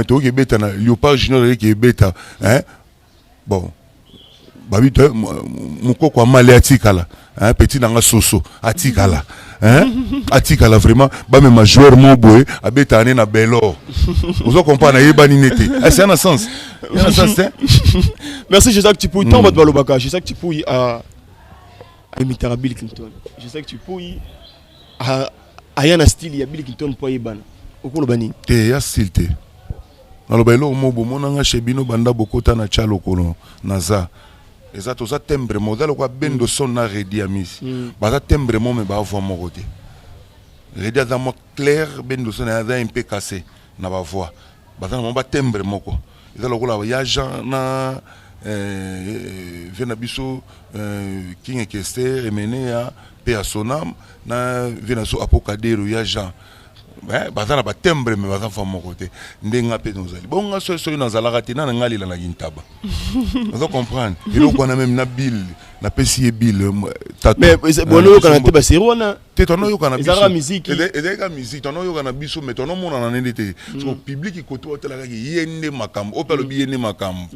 to ke beta na Léopard Junior qui beta hein bon babi to mukoko amale atikala hein petit nanga soso atikala hein atikala vraiment ba même joueur mo boy abeta na Belor vous comprenez yeba ni nete c'est un sens merci je sais que tu peux tomber dans le baka je sais que tu peux à imiter Bill Clinton je sais que tu peux à yana style ya Bill Clinton pour yebana okolo bani te ya style te naloba elo mobo monanga chebino banda bokota na chalo kono naza exacto za timbre modèle quoi bendo son na redi amis baza timbre mo me ba voix mo côté redi za mo clair bendo son na un peu cassé na ba voix baza mo ba timbre moko eza lokola ya Jean na vena biso king ekester emene ya pe a sonam na vena so apokadero ya Jean bazana ba tembre me baza fa mon côté ndenga pe nozali bonga so na zalaka tina na ngali la gintaba vous comprendre et donc on a même na bill na pesi bill mais bono kana te ba serona te tono yo kana biso ezara musique ezaka musique tono yo kana biso mais tono mona na ndete so public koto otela ka yende makambo opelo bi yende makambo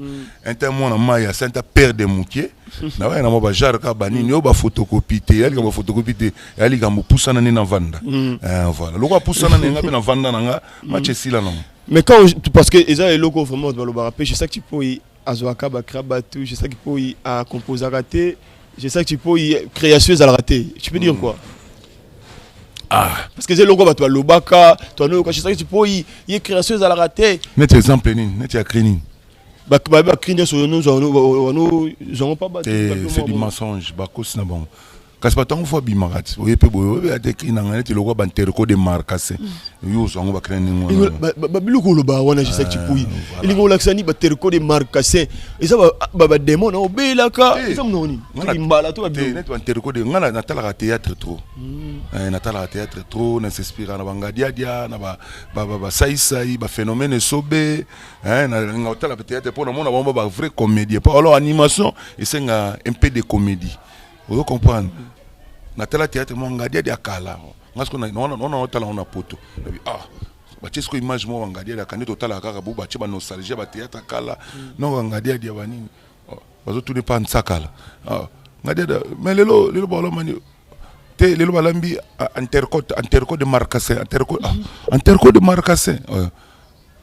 intermo na maya senta père de moutier na wa na mo ba jar ka banini yo ba photocopie te yali ka ba photocopie te yali ka mo poussa na na vanda voilà loko poussa na nga pe na vanda na nga match sila non mais quand parce que ezara loko vraiment dans le barapé je sais que tu peux azoaka ba krabatu je sais que tu peux à composer raté je sais que tu peux création à raté tu peux dire quoi parce que c'est le gars toi lobaka toi no je sais que tu peux y création à raté net exemple ni net ya cleaning ba cleaning sur nous pas battu c'est du mensonge ba cause na bon kasi batango fo bimakati oye pe boye ate kina ngane ti lokwa banterko de markase yo zango bakre ningo babiloko loba wana je sais que tu pouilles il ngo laksani baterko de markase eza ba démon obelaka eza mnoni mbala to te net banterko de ngana natala théâtre trop natala théâtre trop na s'inspire na bangadia dia na ba saisai ba phénomène sobe na ngotala théâtre pour na mona ba vrai comédie pas alors animation et c'est un peu de comédie. Vous comprenez? Natala théâtre mon ngadia dia kala. Parce qu'on a on tala on a poto. Ah, ba tchesko image mo ngadia dia kanito tala kaka bu ba tcheba nostalgie ba théâtre kala. Non ngadia dia bani. Bazo tout ne pas nsakala. Ah, ngadia mais lelo bolo mani te lelo balambi interco de marcassé interco de marcassé.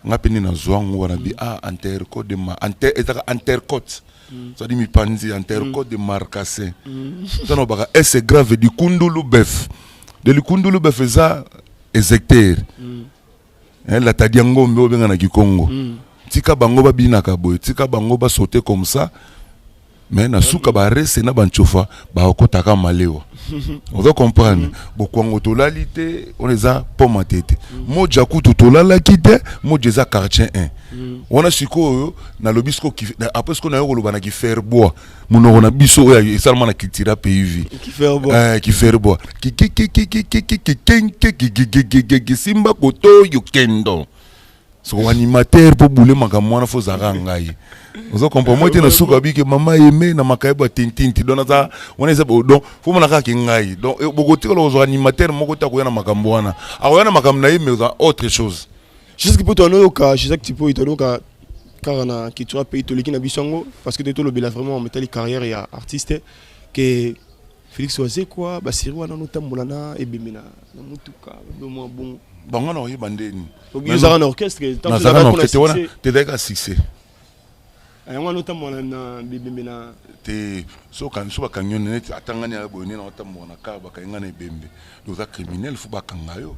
Ngapeni na zwangu wana bi interco de intercote. Ça dit mi panzi intercote de marcassé. Ça no baka c'est grave du kundulu bœuf. De le kundulu bœuf ça exécuter. La tadiango mbe obenga na Kikongo. Tika bango ba binaka boy, tika bango ba sauter comme ça. Mais na suka ba rese na banchofa ba okotaka malewa. On doit comprendre. Beaucoup en totalité, on les a pas matete. Mo jaku totola la kite, mo jeza quartier 1. On a siko na lobisco qui après ce qu'on a eu le bana qui faire bois. Mon on a biso ya seulement na kitira PV. Qui faire bois. Qui faire bois. Qui simba koto yukendo. So animateur pour bouler makamwana fo zarangai. Vous comprenez moi tu na suka bi que maman aimé na makaiba tintinti donc ça on est donc faut mon aka kingai donc beaucoup de animateur moko ta ko na makambo wana akoyana makambo na mais autre chose. Je sais que pour toi no ka je sais que tu peux toi ka car na qui tu as payé to liki na bisongo parce que tu le vraiment en métal carrière et artiste que Félix Oazé quoi ba siri wana no tambolana e bimina na mutuka mo bon bango na oyebandeni vous avez un orchestre tant que vous avez un orchestre tu as succès ayanga no tambolana na bimina te so kan so bakanyo net atangani ya boyene na tambolana ka bakanga na ebembe donc criminel faut bakanga yo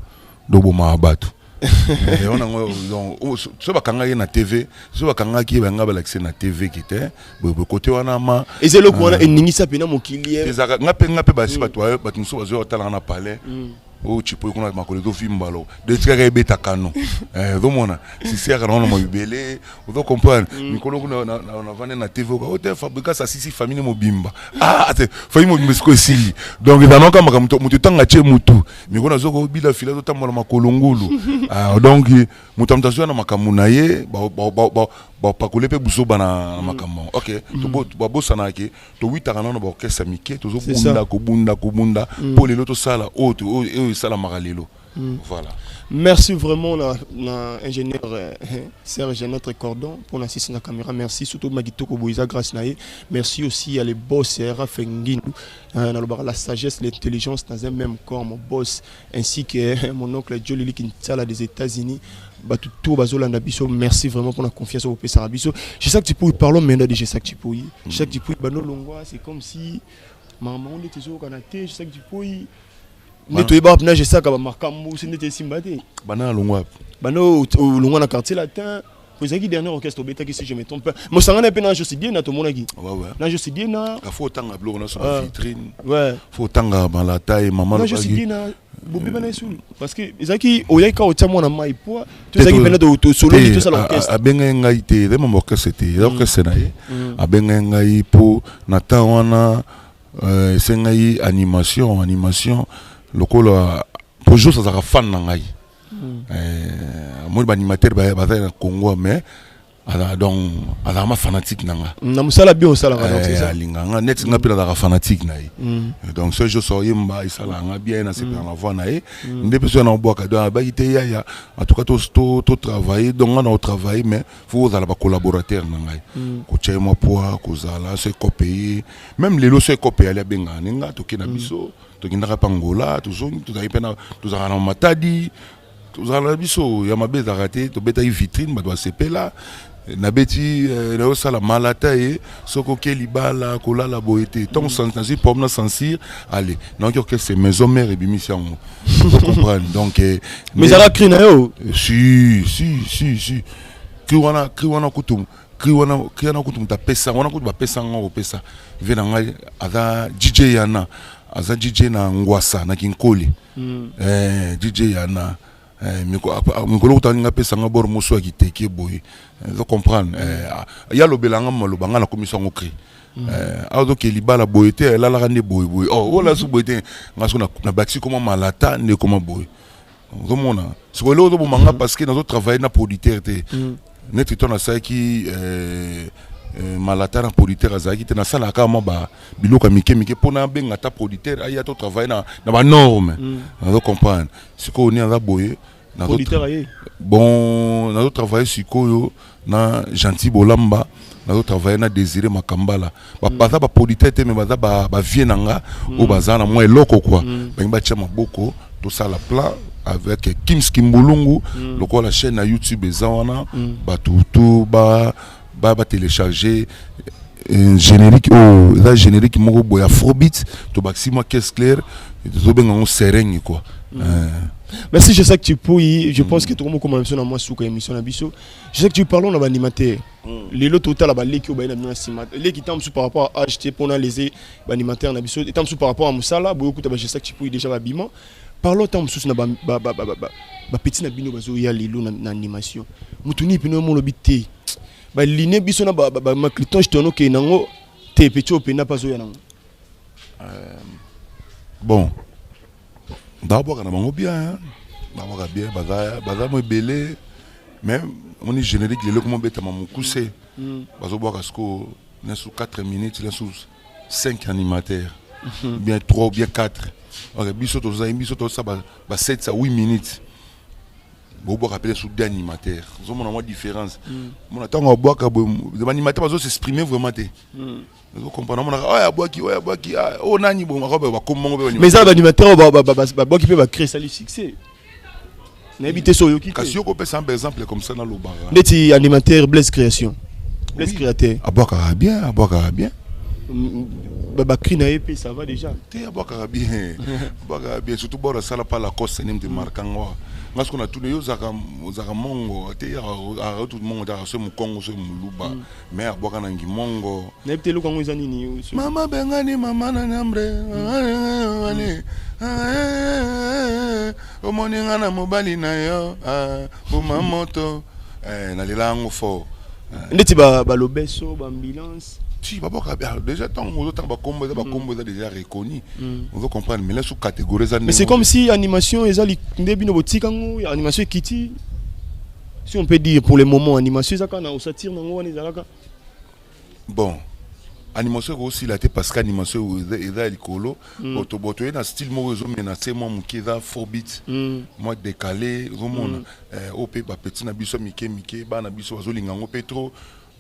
do boma abatu on a donc so bakanga na TV so bakanga ki banga balaxé na TV qui était côté wana ma ezelo ko wana eningisa pena mokili ezaka ngape basi batwa batu so bazo tala na palais o chipo kuna makolo do fimbalo de tika ebeta kano domona si c'est à rendre mo bibele vous doit comprendre mikolo kuna na vane na TV ko te fabrica sa sisi famille mobimba c'est famille mobimba si donc danoka makamuto mutu tanga che mutu mikona zoko bila fila to tambola makolo ngulu donc mutamtazo na makamuna ye ba pakole pe buso bana makambo OK to bossa na ke to 8 ans na ba orchestre mike to zo bunda ko bunda pour les loto sala autre sala magalelo voilà. Merci vraiment l'ingénieur Serge notre cordon pour l'assistance à la caméra. Merci surtout Magito Koboiza grâce nae. Merci aussi à les boss Rafengin la sagesse, l'intelligence dans un même corps mon boss ainsi que mon oncle Jolie Kinsala des États-Unis. Tout Bazola Nabiso, merci vraiment pour la confiance au PC Arabiso. Je sais que tu peux parler maintenant de je sais que tu peux. Je sais que tu peux Bano Longwa, c'est comme si maman on était au Canada, je sais que tu peux Neto eba pna je sais que makambo c'est n'était simbade. Bana Longwa. Bano Longwa na quartier latin. Vous avez dernier orchestre bêta qui si je me trompe pas. Moi ça n'a pas na je sais bien na to monaki. Ouais. Na je sais bien na. Faut tanga bloc na sur la vitrine. Ouais. Faut tanga dans la taille maman. Na je sais bien na bobi bana sulu parce que ezaki oyaka otamo na mai po tu ezaki pena de solo ni tout ça l'orchestre. Abenga ngai te de mon orchestre te. Orchestre na ye. Abenga ngai po na ta wana sengai animation lokola pour jouer ça sera fan na ngai moi animateur ba na Congo mais donc ala ma fanatique nanga na musala bio sala donc c'est ça linganga net nga pela da fanatique na donc ce jeu so yimba isala nga bien na c'est na voix na e ndé personne na boka donc ba ite ya en tout cas to travailler donc on a travaillé mais faut ala ba collaborateur na ngai ko chema poa ko zala c'est copier même les lots c'est copier ala benga ninga to kina biso to kinaka pangola to zoni to zaipena to zana matadi to zana biso ya mabeza raté to beta vitrine ba doit sepela na beti na sala malata e soko ke libala kola la boete ton sensi pomna sensir allez donc que c'est maison mère et bimission vous comprenez donc mais ça la cri na yo si kriwana kutum kriwana kutum ta pesa wana kutum pesa ngo pesa vena ngai ada DJ yana aza DJ na Ngwasa na Kinkoli DJ yana mikolo utaninga pesa nga bor muso akiteke boy zo comprendre ya lobelanga malobanga na commission ngokri auto ke libala boyete la la ne boy wala su boyete ngaso na baxi comme malata ne comme boy zo mona so lo do manga parce que nous travailler na producteur te net ton na ça qui malata na producteur azaki te na sala kama ba biloka mike pona benga ta producteur aya to travailler na ba norme zo comprendre ce qu'on est en boy na bon na travailler sur koyo na gentil bolamba na travailler na désiré makambala baza ba producteur te me baza ba vienanga o baza na moi loko quoi ba chama boko to sala plat avec Kim Skimbulungu loko la chaîne na YouTube ezawana ba tout ba télécharger un générique la générique moko boya Afrobeat to baxima caisse claire to benga on sereng quoi. Merci, je sais que tu peux, je pense que tout le monde commence à moi sous émission na biso. Je sais que tu parles on animateur. Les lots total là les qui obéissent na simat. Les qui t'aiment sous par rapport à acheter pour les animateur na biso, et t'aiment sous par rapport à Moussala, beaucoup je sais que tu peux déjà l'habillement. Parlons t'aiment sous na petit na bino bazo ya les lots na animation. Mutuni pino mo lobité. Ba liné biso na ma cliton je te no ke nango te petit open na pas zo ya nango. Bon. D'abord, on a bien, baza mo belé, même on est générique les locaux bête à mon coussé. Bazo boire à ce qu'on est sous 4 minutes, il est sous 5 animateurs, bien 3 ou bien 4. Ok, biso ça 7 à 8 minutes. Bon boire rappeler sous 2 animateurs. Nous avons une différence. Mon attend on boire les animateurs bazo s'exprimer vraiment. Vous comprenez, mais ça l'animateur qui peut créer ça le succès. N'habitez sur Yoki. Parce que peut un exemple comme ça dans le bar. Les animateurs Blaise Création. Blaise Créateur. Aboakara bien. Baba Krina épée ça va déjà. T'es Aboakara bien. Surtout bord ça là pas la cause c'est de marquant. Parce qu'on a tout les mongo, tout le monde a ce Congo, ce Muluba, mais à boire un mongo. N'habitez le Congo zanini. Maman Bengani, maman Nambre, au Moningana Mobali Nayo, au Mamoto, n'allez là en fort. N'était pas l'obeso, l'ambulance. Si, déjà, tant qu'on a déjà reconnu, on veut comprendre, mais là, sous catégorie. Mais c'est comme si animation, animation Kitty, si on peut dire pour le moment, animation, on s'attire dans le bon, animation aussi, là, parce qu'animation est là, l'écolo, il y a un style, moi, menacé, moi, qui est Afrobeat, moi, décalé, au pays, petit, nabiso, Mickey, nabiso, Zolingango, Petro.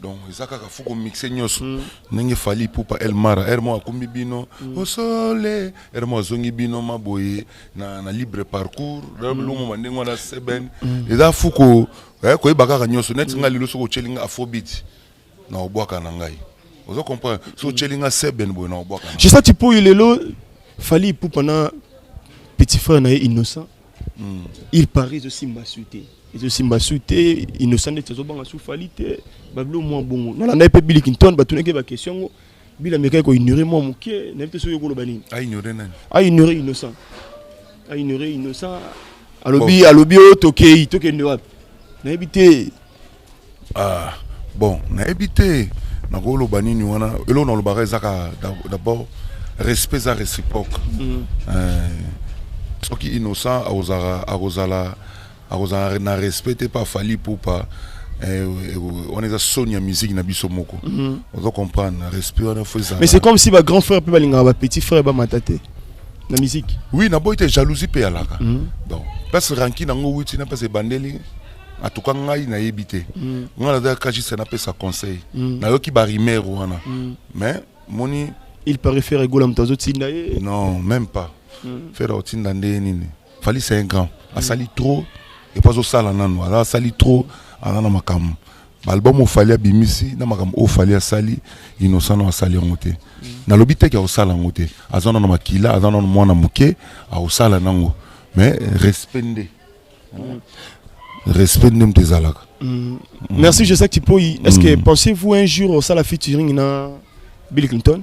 Donc, ça faut qu'on mixe nyos. N'engé fali pour pas El Mara, Hermo akumbi bino, au soleil, Hermo zongi bino ma boye, na libre parcours, l'homme m'a n'engé na seben. Et là faut qu'on, quoi baka nyos, net nga lilo so chelinga Afrobeat, na oboaka nangai. Vous comprenez? So chelinga seben boye na oboaka. Je sais tu peux il lo fali pour pendant petit frère na innocent. Il paraît aussi m'assuter. Et aussi m'assuter, innocent de tes obans sous falité. Bablo moi bon. Non la pas Billy Clinton, ba tourner ba question. Bila meka ko ignorer moi mon qui, n'était so yoko lo bani. A ignorer nan. A ignorer innocent. A ignorer innocent. Alobi toke Europe. Na éviter. Ah, bon, na éviter. Na ko lo bani ni wana, elo na lo ba zaka d'abord respect za réciproque. Ce qui innocent a osala na respecté pas fali pour pas on est à Sonia musique na biso moko on doit comprendre respect on fait ça. Mais c'est comme si ba grand frère peut balinga ba petit frère ba matate na musique. Oui na boy te jalousie pe alaka donc parce ranki na ngo witi na parce bandeli en tout cas ngai na yebité ngala da kaji ça na pesa conseil na yo ki ba rimer wana mais moni il paraît faire rigoler mtazo tinda non même pas faire au tinda nini fali c'est un grand a sali trop et pas au sala nano ala sali trop ana makam album o fali bimisi na makam o fali sali innocent no sali ngote na lobite ki o sala ngote azana na makila azana na mwana muke a o sala nango mais respecte mtezalaka. Merci, je sais que tu peux. Est-ce que pensez-vous un jour au sala featuring na Bill Clinton?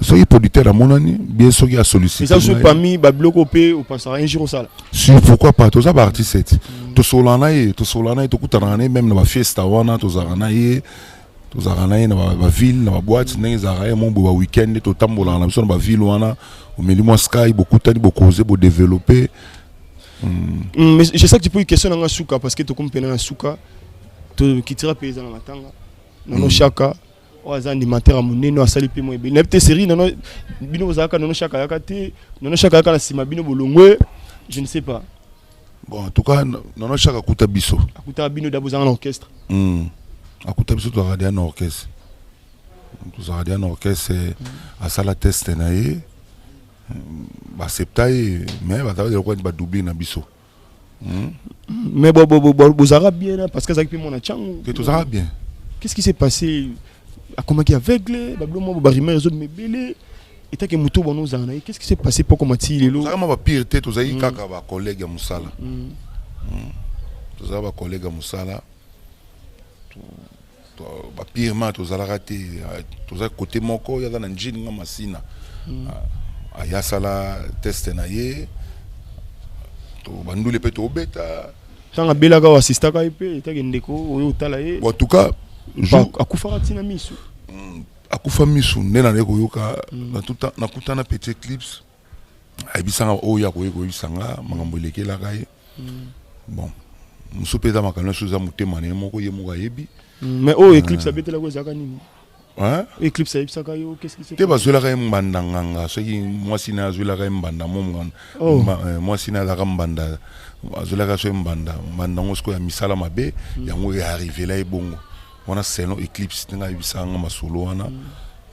soki producteur à mon année bien sûr qu'il a sollicité ça sont pas mis ba bloc op ou passera un jour ça si pourquoi pas tous ça artiste to solana to kutana même na ba fiesta wana to zarana ye to zarana ye na ba ville na ba boîte na zara mon ba weekend to tambola na biso na ba ville wana au milieu moi sky beaucoup tani beaucoup causer pour développer mais je sais que tu peux une question dans suka parce que to compena na suka to kitira paysan na matanga na chaka oza animateur à moneno asali pe mo ebe na peut série non bino zaka non chaka yakate non chaka yakana na sima bino bolongwe je ne sais pas bon en tout cas non chaka kuta biso akuta bino d'abord en orchestre akuta biso to radio en orchestre to radio en orchestre à sala test na ye ba septai mais ba tawa de quoi ba doubler na biso mais bo zara bien parce que ça qui mon achang que to zara bien qu'est-ce qui s'est passé à comment qui aveugle bablo mo ba rimer réseau de mebele et ta que muto bono zana qu'est-ce qui s'est passé pour comment ti lelo ça ma pire tête to zai kaka ba collègue musala to zara ba collègue musala to ba pire ma to zala raté to za côté moko ya na njini nga masina aya sala test na ye to bandule pe to beta tanga bela ka assista ka ipe eta ke ndeko oyo tala ye en tout cas akufa tina misu akufa misu nena ndeko yoka na kutana petit clips aibisanga oya ko yisanga mangambo lekela kai bon musopeza makana suza mutema ne moko ye muka yebi mais oh eclipse abetela ko zaka nini hein eclipse abisa ka yo qu'est-ce qui se passe te bazwela ka mbanda nganga soki mwasi na azwela ka mbanda momngana mwasi na zaka mbanda azwela ka so mbanda ngosko ya misala mabe yango ya arrivé là ebongo wana selon eclipse tinga bisanga masolo wana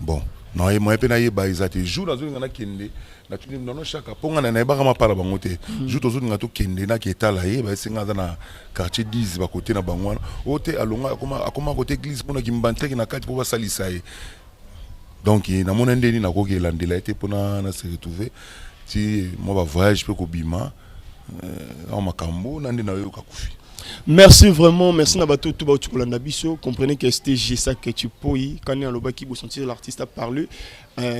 bon non et moi pe na yeba izate jour azo ngana kende na tuni nono chaka ponga na yeba kama pala bango te jour tozo ngato kende na ketala ye ba singa na quartier 10 ba côté na bango wana ote alonga akoma côté église pona kimbantre na kati po basalisa ye donc na mona ndeni na ko kelandela ete pona na se retrouver ti mo ba voyage pe ko bima en makambo na ndena yo kakufi. Merci vraiment, merci Nabato Touba Tukulanda Biso. Comprenez que c'était ça que tu peux quand on a le baki pour sentir l'artiste a parlé.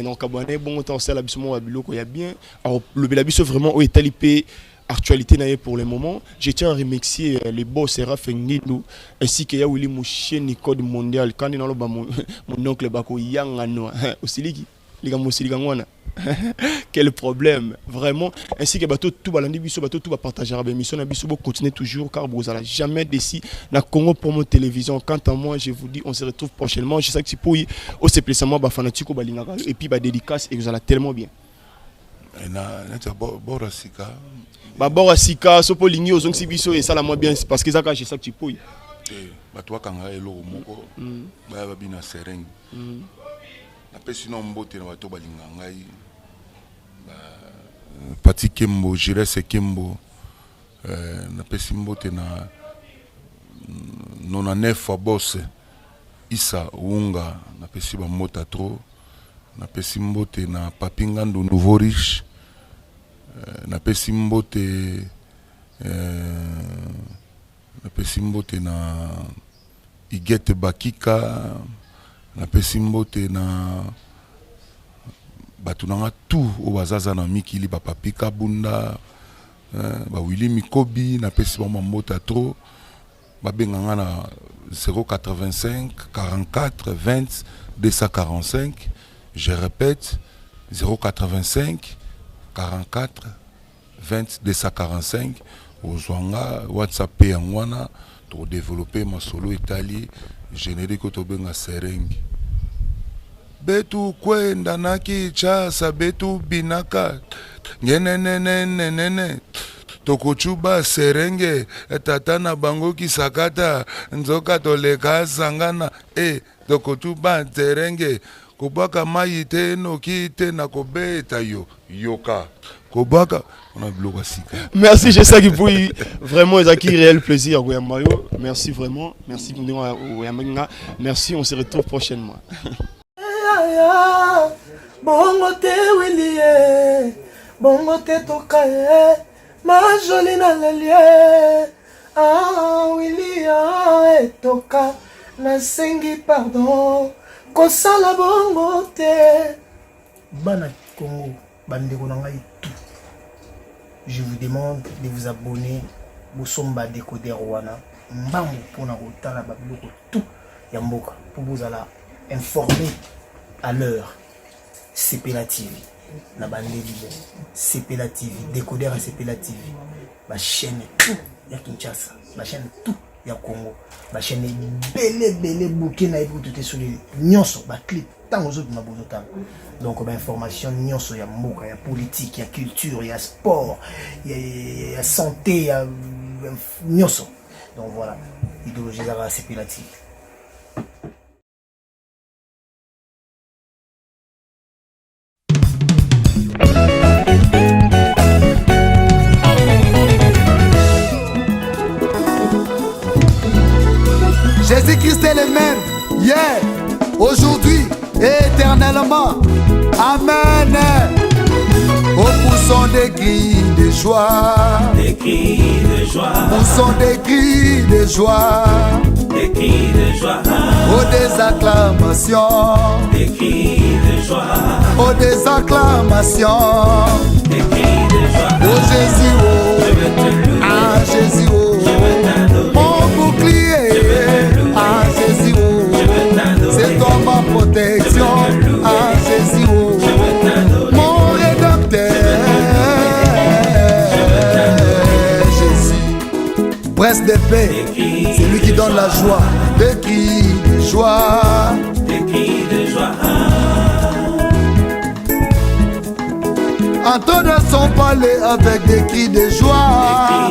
Donc abonné bon temps c'est la biso mo abilo ko ya bien. Alors le Belabiso vraiment au étalipé actualité naie pour le moment. Je tiens à remercier les boss Seraf Ngindou ainsi que ya Willy Mouché Nicode mondial quand on a mon oncle Bako Yangano aussi les gars aussi les gars quel problème vraiment ainsi que bateau tout balandi biso bateau tout va partager la mission na biso continuer toujours car vous allez jamais déci na Congo pour mon télévision. Quant à moi je vous dis on se retrouve prochainement. Je sais que tu peux au se plaisament ba fanatiko balingaka et puis ba dédicace et vous allez tellement bien na borasika ba borasika so po lingi ozong si biso et ça la moi bien parce que ça je sais que tu peux bato kanga elo moko ba bina sereng apesi no mbote na bato balinga ngai Pati Kembo Jirese Kembo napesi mbote na nona nefa boss Isa Unga napesi ba mota tro napesi mbote na Papingando Nouveau Riche napesi mbote na Igete Bakika napesi mbote na batunanga tout au bazaza na mikili ba papika bunda ba Willy Mikobi napesi ba mota tro ba benganga na 085 44 20 245. Je répète 085 44 20 245 ozwanga WhatsApp yangwana to développer ma solo Italie générique to benga serengi betu kwenda na kichasa betu binaka ngenenenenenene tokochuba serenge tata na bango kisakata nzoka toleka sangana tokochuba serenge kobaka mai te noki te na kobeta yo yoka kobaka on a bloqué sika. Merci je sais que vous vraiment ils acquis réel plaisir Mario. Merci vraiment merci merci on se retrouve prochainement. Bongo te Willie, bongo te tokaye, ma jolie na lelie. Ah Willie et toka, na sengi pardon, kosala bongo te. Bana Congo, bandeko na ngai tout. Je vous demande de vous abonner au Somba Décodeur Wana. Mbambo pour na kotala babiloko tout ya mboka pour vous aller informer à l'heure. CPLA TV na bandeli CPLA TV Décodeur à CPLA TV. Ma chaîne tout ya Kinshasa, ma chaîne tout ya Congo, ma chaîne belé bouquet na tout est sur les nyonso ba clip tant aux autres na bonota. Donc ba information nyonso ya mboka, ya politique, ya culture, ya sport, ya santé, ya nyonso. Donc voilà, idéologie Zara CPLA TV. Jésus-Christ est le même, hier, aujourd'hui et éternellement. Amen. Poussons des cris de joie, des cris de joie, poussons des cris de joie, des cris de joie, oh des acclamations, des cris de joie, oh des acclamations, des cris de joie, oh Jésus, oh, ah Jésus, oh, mon bouclier, ah Jésus, oh, c'est toi ma protection, ah Jésus, oh, mon rédempteur, Jésus, prince de paix, c'est lui qui donne la joie, des cris de joie, des cris de joie. Entendre son palais avec des cris de joie,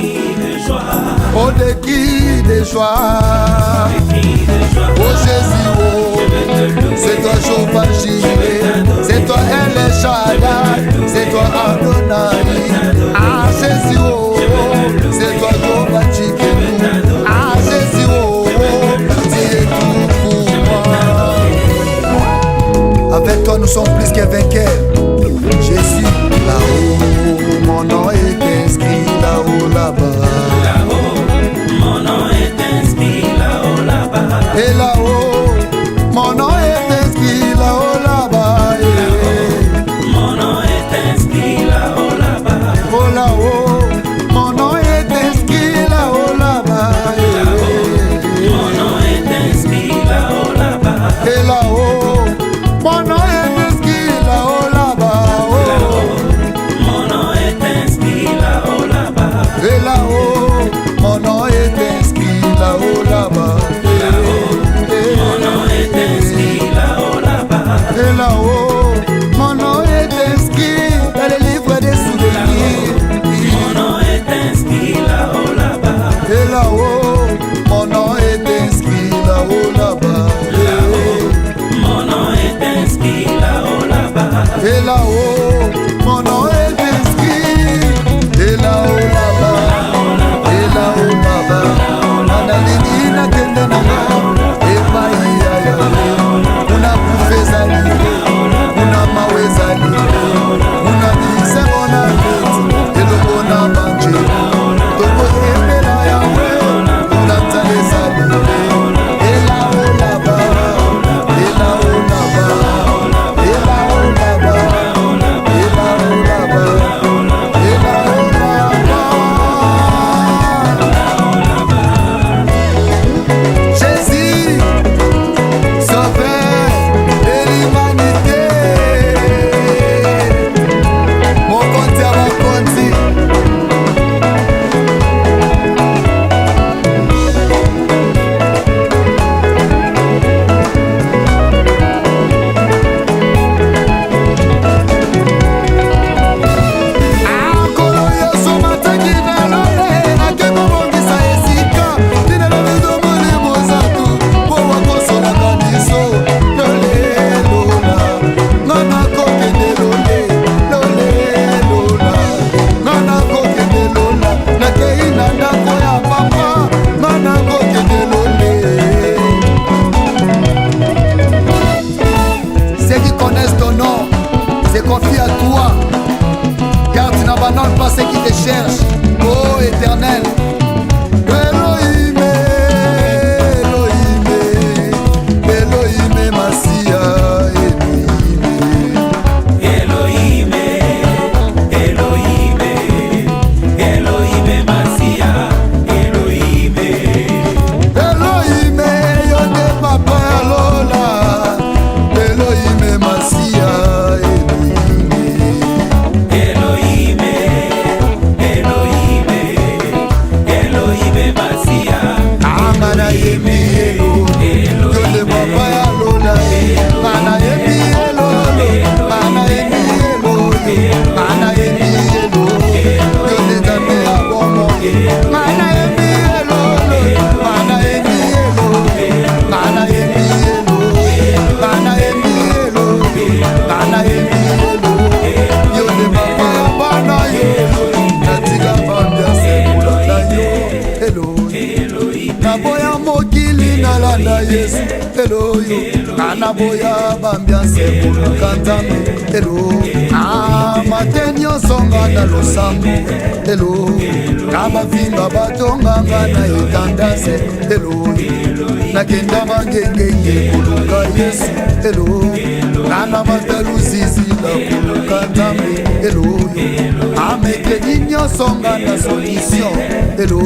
oh des cris de joie, oh Jésus, oh, c'est toi Jehovah Jireh, c'est toi El Shaddai, c'est toi Adonai, ah Jésus, oh, c'est toi Jehovah Tsidkenu, ah Jésus, oh, tu es tout pour moi. Avec toi nous sommes plus que vainqueurs, Jésus. Là-haut, mon nom est inscrit là-haut, là-bas. Là-haut, mon nom est inscrit là-haut, là-bas. Et là-haut, mon nom est inscrit là-haut, là-bas. Là-haut, mon nom est inscrit là-haut, là-bas. Oh là-haut, mon nom est inscrit là-haut, là-bas. Là-haut, mon nom est inscrit là-haut, là-bas. Et là-haut, mon nom est inscrit naboya mokili nalanda yesu eloyo naboya bambianse koluka nzambe elo mate nyonso nga na losambo elo na bafinga batonganga na etandase eloyo nakenda bangengenge koluka yesu elo nana batalusizila koluka nzambe eloyo amekledi nyonso nga na solution elo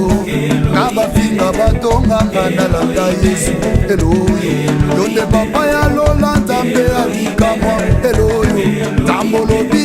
na bafinga batonganga na landa yesu eloyo yonde papa ya lola nzambe alikamwa eloyo tambolobi